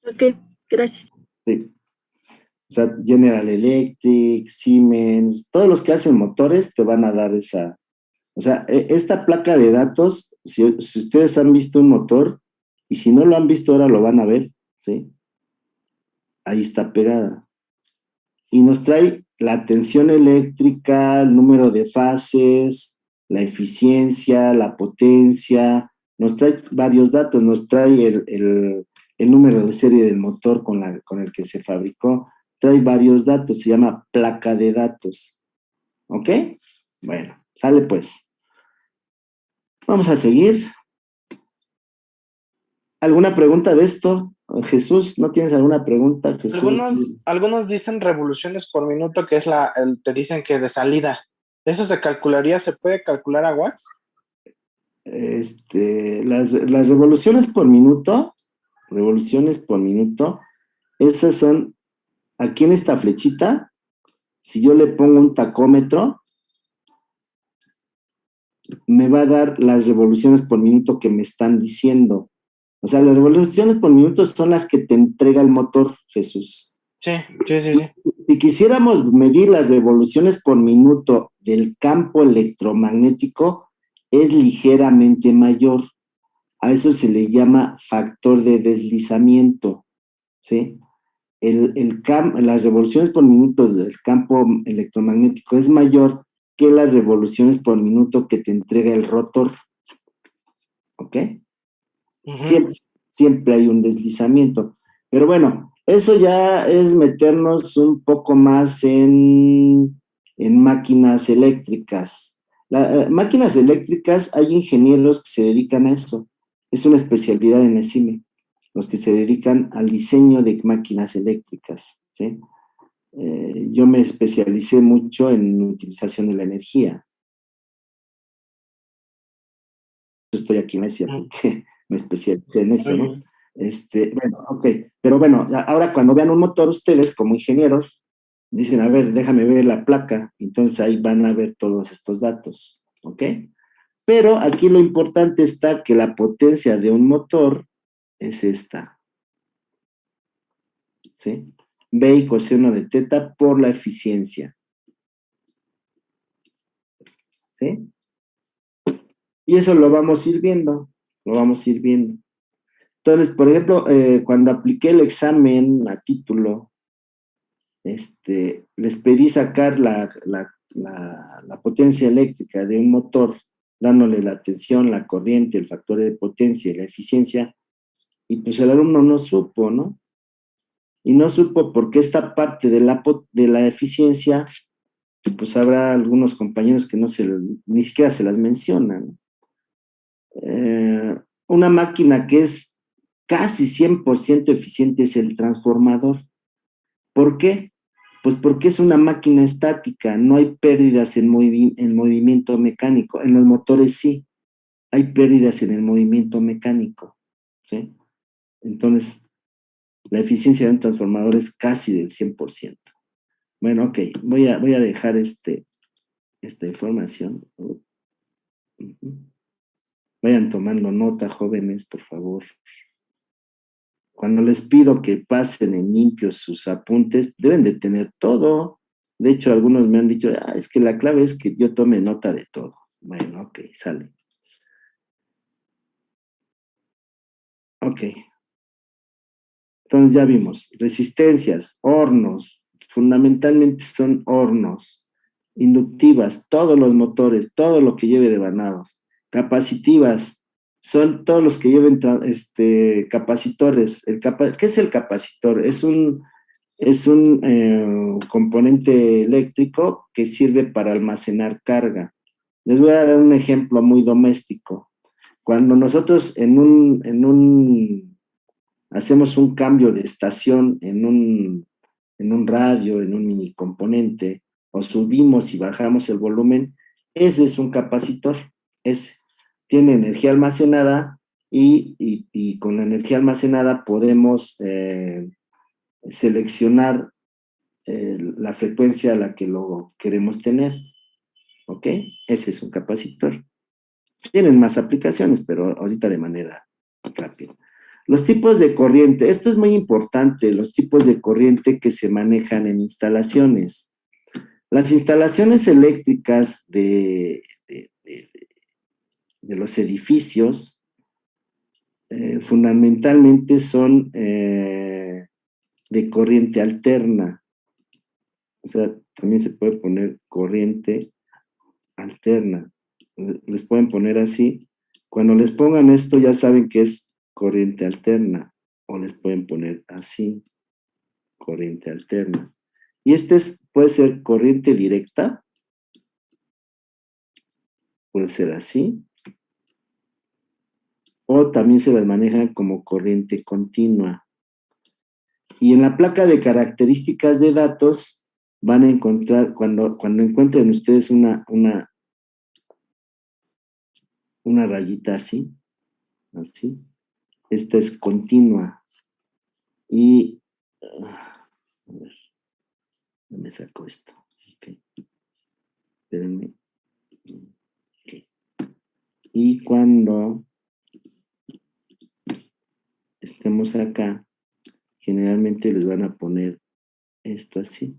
Ok, gracias. Sí. O sea, General Electric, Siemens, todos los que hacen motores te van a dar esa. O sea, esta placa de datos, si ustedes han visto un motor, y si no lo han visto ahora lo van a ver, ¿sí? Ahí está pegada. Y nos trae la tensión eléctrica, el número de fases, la eficiencia, la potencia, nos trae varios datos, nos trae el número de serie del motor con el que se fabricó, trae varios datos, se llama placa de datos. ¿Ok? Bueno, sale pues. Vamos a seguir. ¿Alguna pregunta de esto? Jesús, ¿no tienes alguna pregunta, Jesús? Algunos dicen revoluciones por minuto, que es te dicen que de salida. ¿Eso se calcularía? ¿Se puede calcular a watts? Las revoluciones por minuto, esas son, aquí en esta flechita, si yo le pongo un tacómetro, me va a dar las revoluciones por minuto que me están diciendo. O sea, las revoluciones por minuto son las que te entrega el motor, Jesús. Sí. Si quisiéramos medir las revoluciones por minuto del campo electromagnético, es ligeramente mayor. A eso se le llama factor de deslizamiento, ¿sí? Las revoluciones por minuto del campo electromagnético es mayor que las revoluciones por minuto que te entrega el rotor. ¿Ok? Uh-huh. Siempre hay un deslizamiento. Pero bueno, eso ya es meternos un poco más en máquinas eléctricas. Máquinas eléctricas, hay ingenieros que se dedican a eso. Es una especialidad en el CIME, los que se dedican al diseño de máquinas eléctricas, ¿sí? Yo me especialicé mucho en utilización de la energía. Estoy aquí en Asia porque me especialicé en eso, ¿no? Bueno, ok, pero bueno, ahora cuando vean un motor ustedes como ingenieros, dicen, a ver, déjame ver la placa, entonces ahí van a ver todos estos datos, ¿ok? Pero aquí lo importante está que la potencia de un motor es esta, ¿sí? B y coseno de teta por la eficiencia, ¿sí? Y eso lo vamos a ir viendo, Entonces, por ejemplo, cuando apliqué el examen a título, les pedí sacar la potencia eléctrica de un motor, dándole la tensión, la corriente, el factor de potencia y la eficiencia, y pues el alumno no supo, ¿no? Y no supo porque esta parte de la eficiencia, pues habrá algunos compañeros que ni siquiera se las mencionan. Una máquina que es casi 100% eficiente es el transformador. ¿Por qué? Pues porque es una máquina estática, no hay pérdidas en movimiento mecánico. En los motores sí, hay pérdidas en el movimiento mecánico, ¿sí? Entonces, La eficiencia de un transformador es casi del 100%. Bueno, ok, voy a dejar esta información. Vayan tomando nota, jóvenes, por favor. Cuando les pido que pasen en limpio sus apuntes, deben de tener todo. De hecho, algunos me han dicho, es que la clave es que yo tome nota de todo. Bueno, ok, sale. Ok. Entonces ya vimos, resistencias, hornos, fundamentalmente son hornos, inductivas, todos los motores, todo lo que lleve devanados, capacitivas, son todos los que lleven capacitores. ¿Qué es el capacitor? Es un componente eléctrico que sirve para almacenar carga. Les voy a dar un ejemplo muy doméstico. Cuando nosotros hacemos un cambio de estación en un radio, en un mini componente, o subimos y bajamos el volumen, ese es un capacitor. Ese tiene energía almacenada y con la energía almacenada podemos seleccionar la frecuencia a la que lo queremos tener. ¿Ok? Ese es un capacitor. Tienen más aplicaciones, pero ahorita de manera rápida. Los tipos de corriente, esto es muy importante, los tipos de corriente que se manejan en instalaciones. Las instalaciones eléctricas de los edificios fundamentalmente son de corriente alterna. O sea, también se puede poner corriente alterna. Les pueden poner así. Cuando les pongan esto ya saben que es corriente alterna, o les pueden poner así, corriente alterna. Y puede ser corriente directa, puede ser así, o también se las manejan como corriente continua. Y en la placa de características de datos van a encontrar, cuando encuentren ustedes una rayita así, esta es continua. Y a ver, no me saco esto. Okay. Espérenme. Okay. Y cuando estemos acá, generalmente les van a poner esto así.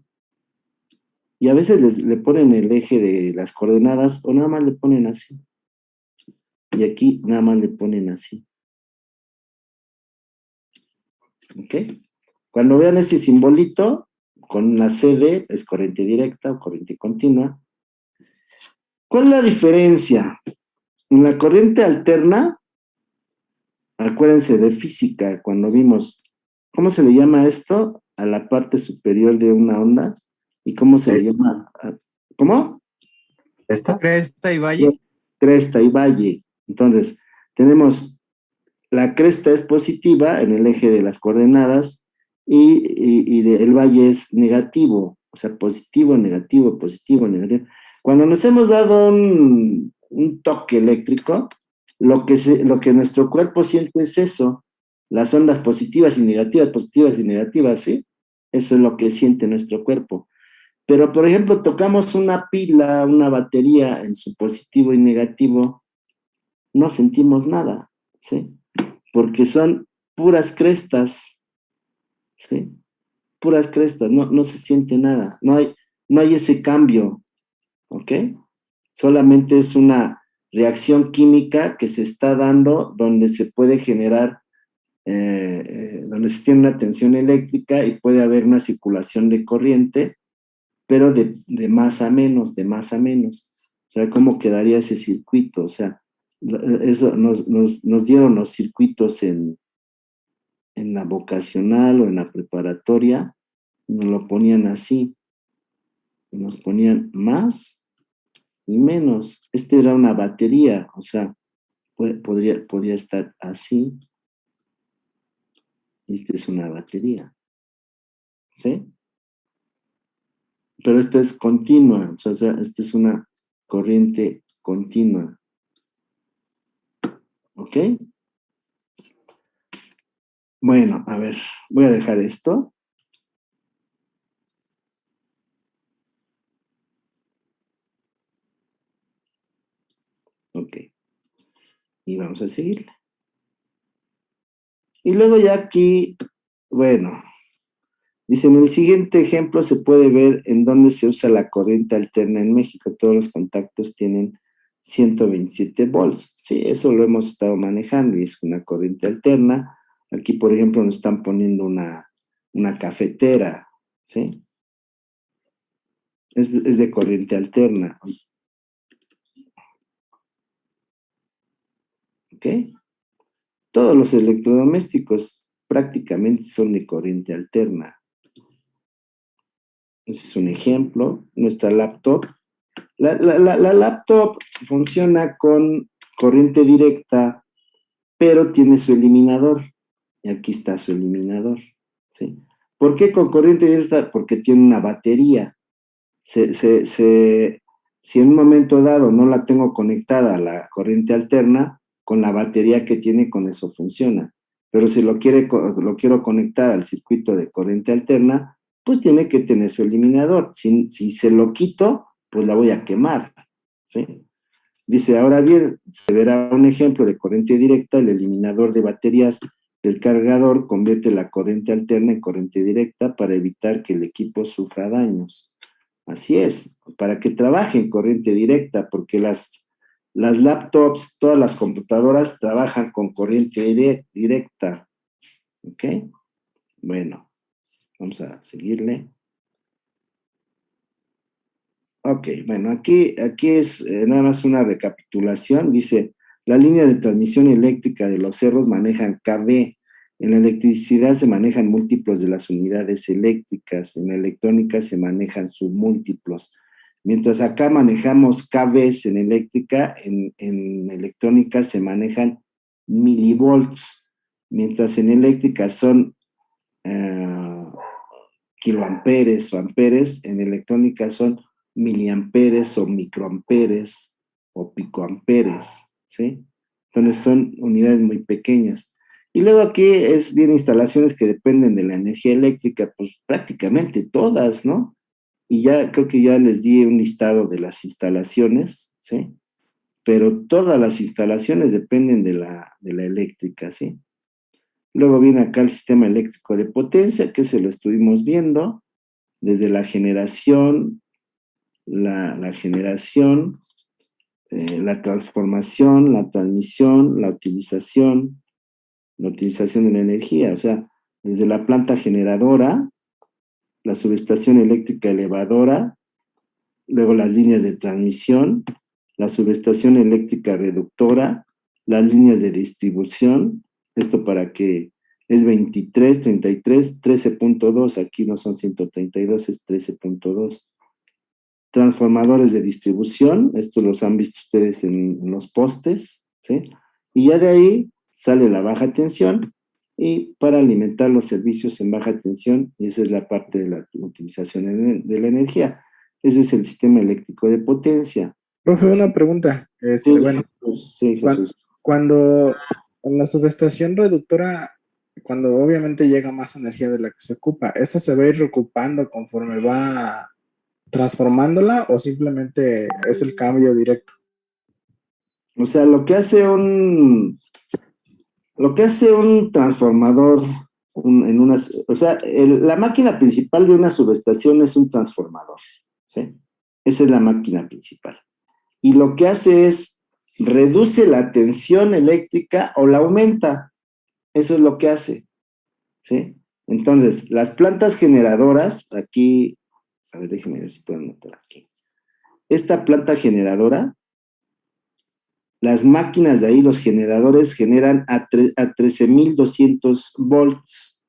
Y a veces le ponen el eje de las coordenadas o nada más le ponen así. Y aquí nada más le ponen así. ¿Ok? Cuando vean ese simbolito, con la CD, es corriente directa o corriente continua. ¿Cuál es la diferencia? En la corriente alterna, acuérdense de física, cuando vimos, ¿cómo se le llama esto? A la parte superior de una onda. ¿Y cómo se le llama? ¿Cómo? ¿Esta? Cresta y valle. Cresta y valle. Entonces, tenemos la cresta es positiva en el eje de las coordenadas y el valle es negativo, o sea, positivo, negativo, positivo, negativo. Cuando nos hemos dado un toque eléctrico, lo que nuestro cuerpo siente es eso, las ondas positivas y negativas, ¿sí? Eso es lo que siente nuestro cuerpo. Pero, por ejemplo, tocamos una pila, una batería en su positivo y negativo, no sentimos nada, ¿sí? Porque son puras crestas, ¿sí? Puras crestas, no se siente nada, no hay ese cambio, ¿ok? Solamente es una reacción química que se está dando donde se puede generar, donde se tiene una tensión eléctrica y puede haber una circulación de corriente, pero de más a menos, O sea, ¿cómo quedaría ese circuito? O sea, eso nos dieron los circuitos en la vocacional o en la preparatoria, nos lo ponían así, y nos ponían más y menos. Era una batería, o sea, podría estar así, esta es una batería, ¿sí? Pero esta es continua, o sea, esta es una corriente continua, ¿ok? Bueno, a ver, voy a dejar esto. Ok. Y vamos a seguir. Y luego ya aquí, bueno, dice, en el siguiente ejemplo se puede ver en dónde se usa la corriente alterna en México. Todos los contactos tienen 127 volts. Sí, eso lo hemos estado manejando y es una corriente alterna. Aquí, por ejemplo, nos están poniendo una cafetera, ¿sí? Es de corriente alterna. ¿Ok? Todos los electrodomésticos prácticamente son de corriente alterna. Ese es un ejemplo. Nuestra laptop. La laptop funciona con corriente directa, pero tiene su eliminador. Y aquí está su eliminador, ¿sí? ¿Por qué con corriente directa? Porque tiene una batería. Si en un momento dado no la tengo conectada a la corriente alterna, con la batería que tiene, con eso funciona. Pero si lo quiero conectar al circuito de corriente alterna, pues tiene que tener su eliminador. Si se lo quito, pues la voy a quemar, ¿sí? Dice, ahora bien, se verá un ejemplo de corriente directa. El eliminador de baterías del cargador convierte la corriente alterna en corriente directa para evitar que el equipo sufra daños. Así es, para que trabaje en corriente directa, porque las laptops, todas las computadoras trabajan con corriente directa. ¿Ok? Bueno, vamos a seguirle. Ok, bueno, aquí es nada más una recapitulación. Dice, la línea de transmisión eléctrica de los cerros manejan kV. En la electricidad se manejan múltiplos de las unidades eléctricas. En la electrónica se manejan submúltiplos. Mientras acá manejamos kVs en eléctrica, en electrónica se manejan milivolts. Mientras en eléctrica son kiloamperes o amperes, en electrónica son miliamperes o microamperes o picoamperes, ¿sí? Entonces son unidades muy pequeñas. Y luego aquí es bien instalaciones que dependen de la energía eléctrica, pues prácticamente todas, ¿no? Y ya creo que ya les di un listado de las instalaciones, ¿sí? Pero todas las instalaciones dependen de la eléctrica, ¿sí? Luego viene acá el sistema eléctrico de potencia, que se lo estuvimos viendo, desde la generación, la transformación, la transmisión, la utilización de la energía, o sea, desde la planta generadora, la subestación eléctrica elevadora, luego las líneas de transmisión, la subestación eléctrica reductora, las líneas de distribución, esto para que es 23, 33, 13.2, aquí no son 132, es 13.2. Transformadores de distribución, estos los han visto ustedes en los postes, ¿sí? Y ya de ahí sale la baja tensión y para alimentar los servicios en baja tensión, y esa es la parte de la utilización de la energía. Ese es el sistema eléctrico de potencia. Profe, una pregunta. Sí, Bueno, pues, sí, Jesús. cuando en la subestación reductora, cuando obviamente llega más energía de la que se ocupa, ¿esa se va a ir reocupando conforme va transformándola o simplemente es el cambio directo? O sea, lo que hace un transformador o sea, la máquina principal de una subestación es un transformador, ¿sí? Esa es la máquina principal. Y lo que hace es reduce la tensión eléctrica o la aumenta. Eso es lo que hace, ¿sí? Entonces, las plantas generadoras, aquí, a ver, déjenme ver si puedo anotar aquí. Esta planta generadora, las máquinas de ahí, los generadores, generan a 13,200 volts.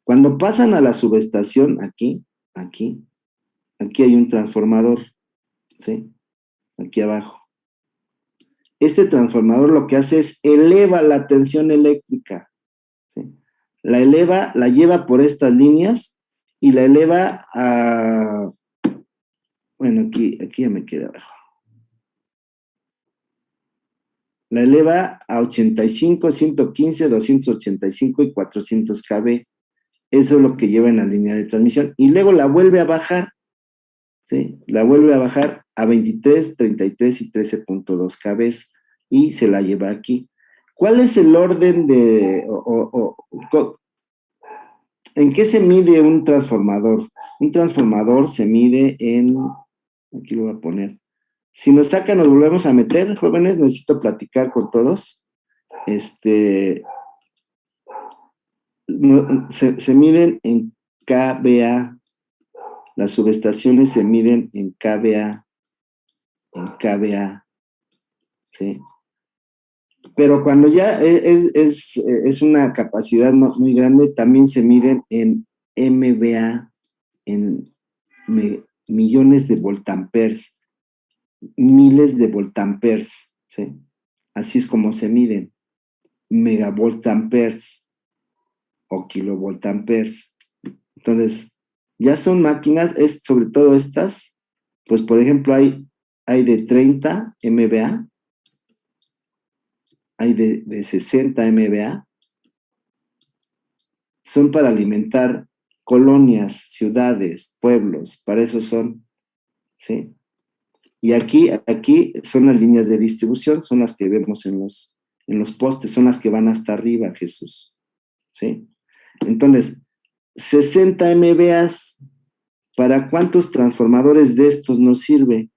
Cuando pasan a la subestación, aquí hay un transformador, ¿sí? Aquí abajo. Este transformador lo que hace es eleva la tensión eléctrica, ¿sí? La eleva, la lleva por estas líneas y la eleva a... Bueno, aquí ya me queda abajo. la eleva a 85, 115, 285 y 400 kb. Eso es lo que lleva en la línea de transmisión. Y luego la vuelve a bajar, ¿sí? La vuelve a bajar a 23, 33 y 13.2 kb y se la lleva aquí. ¿Cuál es el orden de... ¿en qué se mide un transformador? Un transformador se mide en... Aquí lo voy a poner. Si nos sacan, nos volvemos a meter, jóvenes, necesito platicar con todos. Se miden en kVA. Las subestaciones se miden en kVA. En kVA. ¿Sí? Pero cuando ya es una capacidad muy grande, también se miden en MVA, en millones de voltamperes, miles de voltamperes, ¿sí? Así es como se miden, megavoltamperes o kilovoltamperes. Entonces, ya son máquinas, sobre todo estas, pues por ejemplo hay de 30 MVA, hay de 60 MVA, son para alimentar colonias, ciudades, pueblos, para eso son, ¿sí? Y aquí son las líneas de distribución, son las que vemos en los postes, son las que van hasta arriba, Jesús, ¿sí? Entonces, 60 MVAs, ¿para cuántos transformadores de estos nos sirve?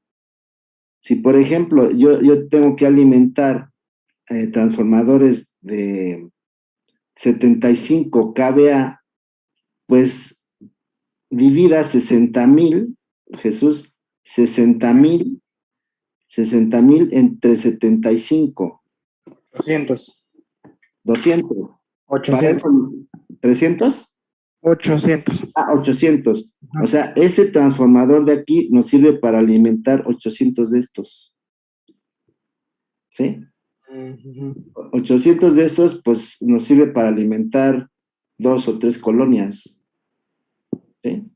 Si, por ejemplo, yo tengo que alimentar transformadores de 75 kVA, pues divida 60,000, Jesús, 60,000 entre 75. 200. 200. 800. 300. 800. 800. O sea, ese transformador de aquí nos sirve para alimentar 800 de estos. ¿Sí? 800 de esos, pues, nos sirve para alimentar 2 o 3 colonias. ¿Sí?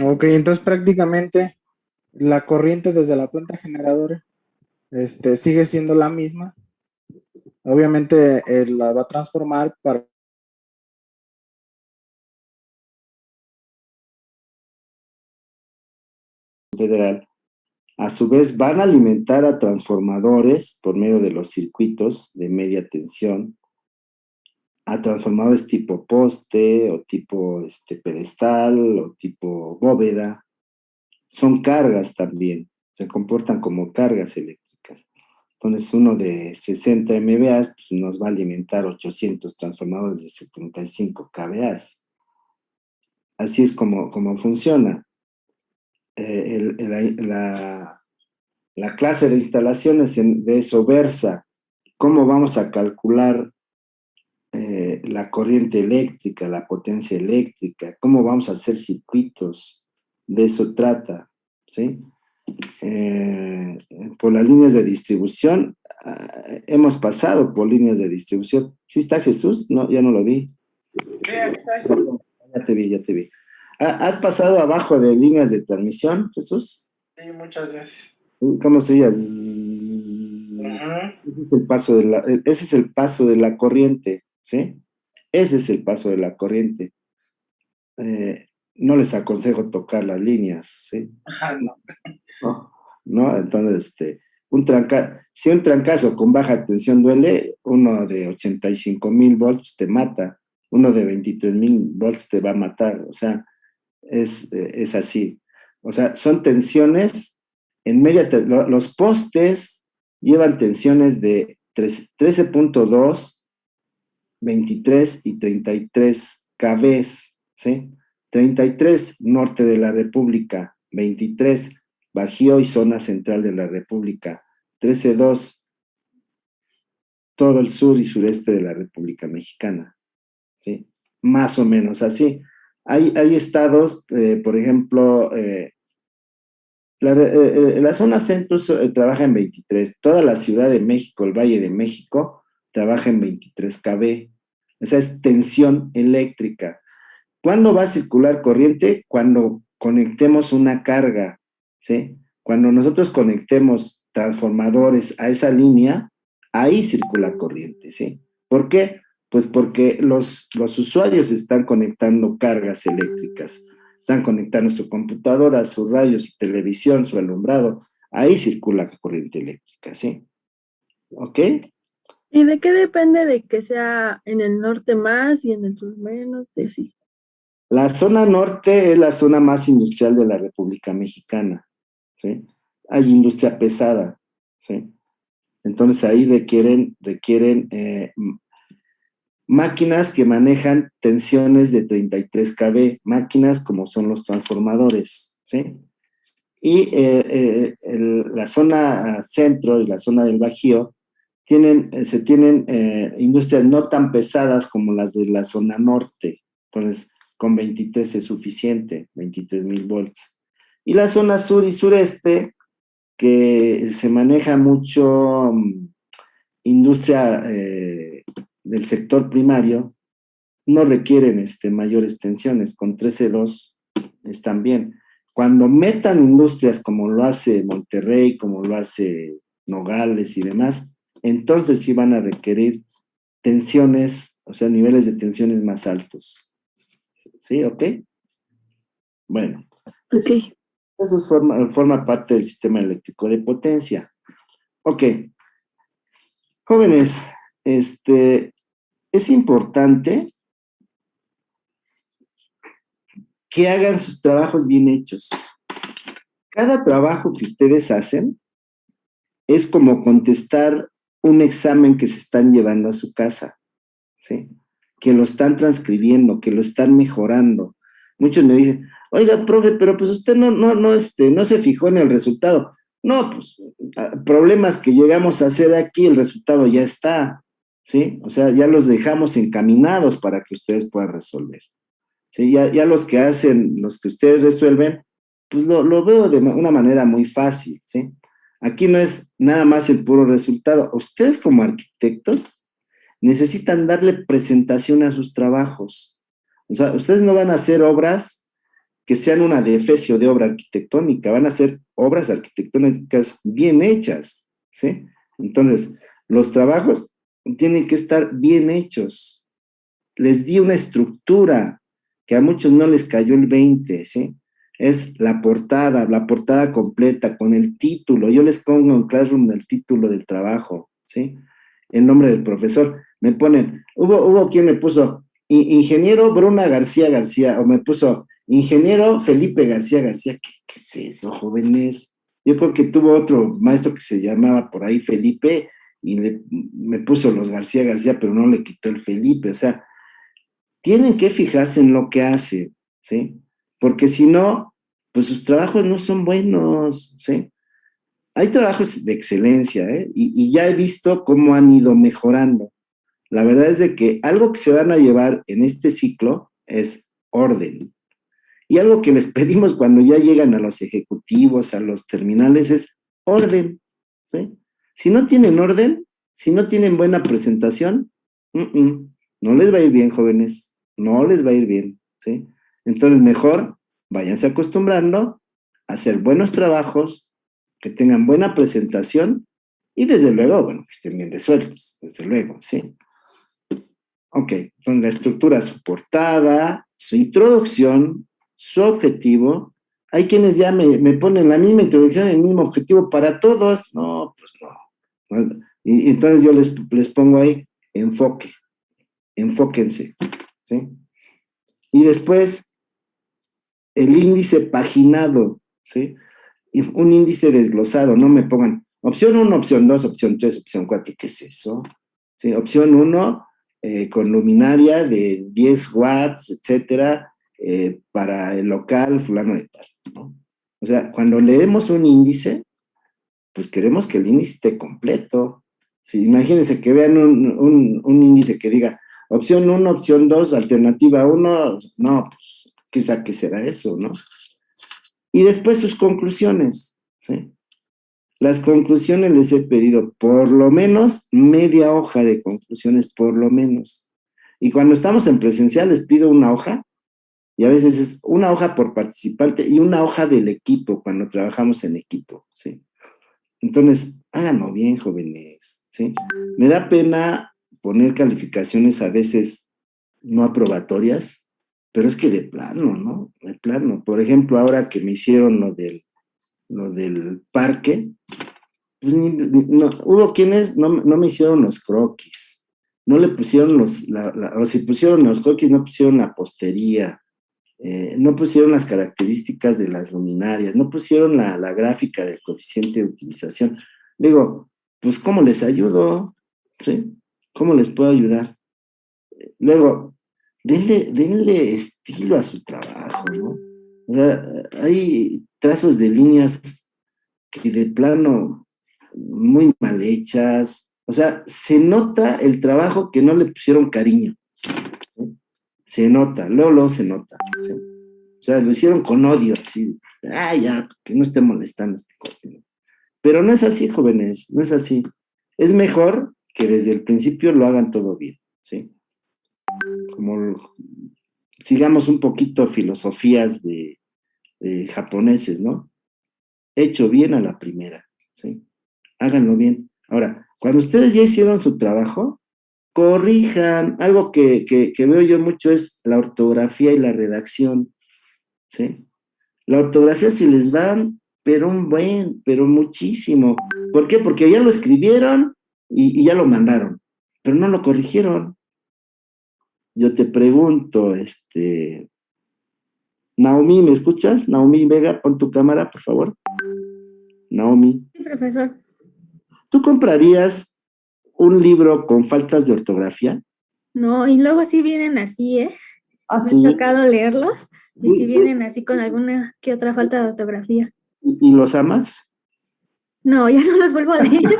Ok, entonces prácticamente la corriente desde la planta generadora sigue siendo la misma. Obviamente la va a transformar para federal. A su vez, van a alimentar a transformadores por medio de los circuitos de media tensión, a transformadores tipo poste o tipo pedestal o tipo bóveda. Son cargas también, se comportan como cargas eléctricas. Entonces, uno de 60 MVA pues, nos va a alimentar 800 transformadores de 75 kVA. Así es como funciona. La clase de instalaciones de eso versa cómo vamos a calcular la corriente eléctrica, la potencia eléctrica, cómo vamos a hacer circuitos, de eso trata, ¿sí? Por las líneas de distribución, hemos pasado por líneas de distribución. ¿Sí está Jesús? No, ya no lo vi. Sí, aquí está. Ya te vi. ¿Has pasado abajo de líneas de transmisión, Jesús? Sí, muchas veces. ¿Cómo se llama? Ese es el paso de la corriente, ¿sí? Ese es el paso de la corriente. No les aconsejo tocar las líneas, ¿sí? No, entonces, si un trancazo con baja tensión duele, uno de 85,000 volts te mata, uno de 23,000 volts te va a matar, o sea, es así. O sea, son tensiones en media, los postes llevan tensiones de 13.2, 23 y 33 kV, ¿sí? 33 norte de la República, 23 Bajío y zona central de la República, 13.2 todo el sur y sureste de la República Mexicana, ¿sí? Más o menos así. Hay estados, por ejemplo, la zona centro trabaja en 23, toda la Ciudad de México, el Valle de México, trabaja en 23 kV. Esa es tensión eléctrica. ¿Cuándo va a circular corriente? Cuando conectemos una carga, ¿sí? Cuando nosotros conectemos transformadores a esa línea, ahí circula corriente, ¿sí? ¿Por qué? Pues porque los usuarios están conectando cargas eléctricas, están conectando su computadora, su radio, su televisión, su alumbrado, ahí circula corriente eléctrica, ¿sí? ¿Ok? ¿Y de qué depende de que sea en el norte más y en el sur menos? Sí, sí. La zona norte es la zona más industrial de la República Mexicana, ¿sí? Hay industria pesada, ¿sí? Entonces ahí requieren máquinas que manejan tensiones de 33 kV, máquinas como son los transformadores, ¿sí? Y la zona centro y la zona del Bajío tienen industrias no tan pesadas como las de la zona norte, entonces con 23 es suficiente, 23,000 volts. Y la zona sur y sureste, que se maneja mucho industria del sector primario, no requieren mayores tensiones, con 13,2 están bien. Cuando metan industrias como lo hace Monterrey, como lo hace Nogales y demás, entonces sí van a requerir tensiones, o sea, niveles de tensiones más altos. ¿Sí? ¿Ok? Bueno. Ok. Eso forma parte del sistema eléctrico de potencia. Ok. Jóvenes, es importante que hagan sus trabajos bien hechos. Cada trabajo que ustedes hacen es como contestar un examen que se están llevando a su casa, ¿sí? Que lo están transcribiendo, que lo están mejorando. Muchos me dicen, oiga, profe, pero pues usted no se fijó en el resultado. No, pues, problemas que llegamos a hacer aquí, el resultado ya está, ¿sí? O sea, ya los dejamos encaminados para que ustedes puedan resolver. ¿Sí? Ya los que ustedes resuelven, pues lo veo de una manera muy fácil, ¿sí? Aquí no es nada más el puro resultado. Ustedes como arquitectos necesitan darle presentación a sus trabajos. O sea, ustedes no van a hacer obras que sean una defecio de obra arquitectónica, van a hacer obras arquitectónicas bien hechas, ¿sí? Entonces, los trabajos tienen que estar bien hechos. Les di una estructura que a muchos no les cayó el 20, ¿sí? Es la portada completa con el título. Yo les pongo en Classroom el título del trabajo, ¿sí? El nombre del profesor. Me ponen, hubo quien me puso ingeniero Bruna García García, o me puso ingeniero Felipe García García. ¿Qué es eso, jóvenes? Yo creo que tuvo otro maestro que se llamaba por ahí Felipe y me puso los García García, pero no le quitó el Felipe. O sea, tienen que fijarse en lo que hacen, ¿sí? Porque si no, pues sus trabajos no son buenos, ¿sí? Hay trabajos de excelencia, ¿eh? Y ya he visto cómo han ido mejorando. La verdad es de que algo que se van a llevar en este ciclo es orden. Y algo que les pedimos cuando ya llegan a los ejecutivos, a los terminales, es orden, ¿sí? Si no tienen orden, si no tienen buena presentación, no les va a ir bien, jóvenes, no les va a ir bien, ¿sí? Entonces, mejor váyanse acostumbrando a hacer buenos trabajos, que tengan buena presentación y desde luego, bueno, que estén bien resueltos, desde luego, ¿sí? Ok, con la estructura, su portada, su introducción, su objetivo. Hay quienes ya me ponen la misma introducción, el mismo objetivo para todos. No, pues no. Y entonces yo les pongo ahí enfoque, enfóquense, ¿sí? Y después el índice paginado, ¿sí? Y un índice desglosado, no me pongan opción 1, opción 2, opción 3, opción 4, ¿qué es eso? ¿Sí? Opción 1, con luminaria de 10 watts, etcétera, para el local fulano de tal, ¿no? O sea, cuando leemos un índice, pues queremos que el índice esté completo. Sí, imagínense que vean un índice que diga opción 1, opción 2, alternativa 1, no, pues quizá que será eso, ¿no? Y después sus conclusiones, ¿sí? Las conclusiones les he pedido por lo menos media hoja de conclusiones, por lo menos. Y cuando estamos en presencial les pido una hoja, y a veces es una hoja por participante y una hoja del equipo cuando trabajamos en equipo, ¿sí? Entonces, háganlo bien, jóvenes, ¿sí? Me da pena poner calificaciones a veces no aprobatorias, pero es que de plano, ¿no? De plano. Por ejemplo, ahora que me hicieron lo del parque, pues no, hubo quienes no me hicieron los croquis, no le pusieron o si pusieron los croquis, no pusieron la postería, no pusieron las características de las luminarias, no pusieron la gráfica del coeficiente de utilización. Digo, pues, ¿cómo les ayudo? ¿Sí? ¿Cómo les puedo ayudar? Luego, denle estilo a su trabajo, ¿no? O sea, hay trazos de líneas que de plano muy mal hechas. O sea, se nota el trabajo que no le pusieron cariño. ¿Sí? Se nota, luego se nota. ¿Sí? O sea, lo hicieron con odio, así. Ya, que no esté molestando este coche. Pero no es así, jóvenes, no es así. Es mejor que desde el principio lo hagan todo bien, ¿sí? Como sigamos un poquito filosofías de japoneses, ¿no? Hecho bien a la primera, ¿sí? Háganlo bien. Ahora, cuando ustedes ya hicieron su trabajo, corrijan. Algo que veo yo mucho es la ortografía y la redacción, ¿sí? La ortografía se les va, pero muchísimo. ¿Por qué? Porque ya lo escribieron y ya lo mandaron, pero no lo corrigieron. Yo te pregunto, Naomi, ¿me escuchas? Naomi Vega, pon tu cámara, por favor. Naomi, Sí, profesor. ¿tú comprarías un libro con faltas de ortografía? No, y luego sí vienen así, ¿eh? Ah, Me sí. ha tocado leerlos y Sí, sí sí. vienen así con alguna que otra falta de ortografía. ¿Y los amas? No, ya no los vuelvo a leer.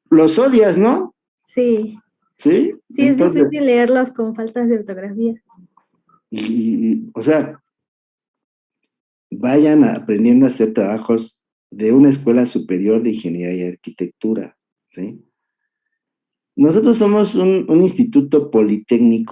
Los odias, ¿no? Sí, Sí. sí es Entonces, difícil leerlos con faltas de ortografía. o sea, vayan aprendiendo a hacer trabajos de una escuela superior de ingeniería y arquitectura, ¿sí? Nosotros somos un instituto politécnico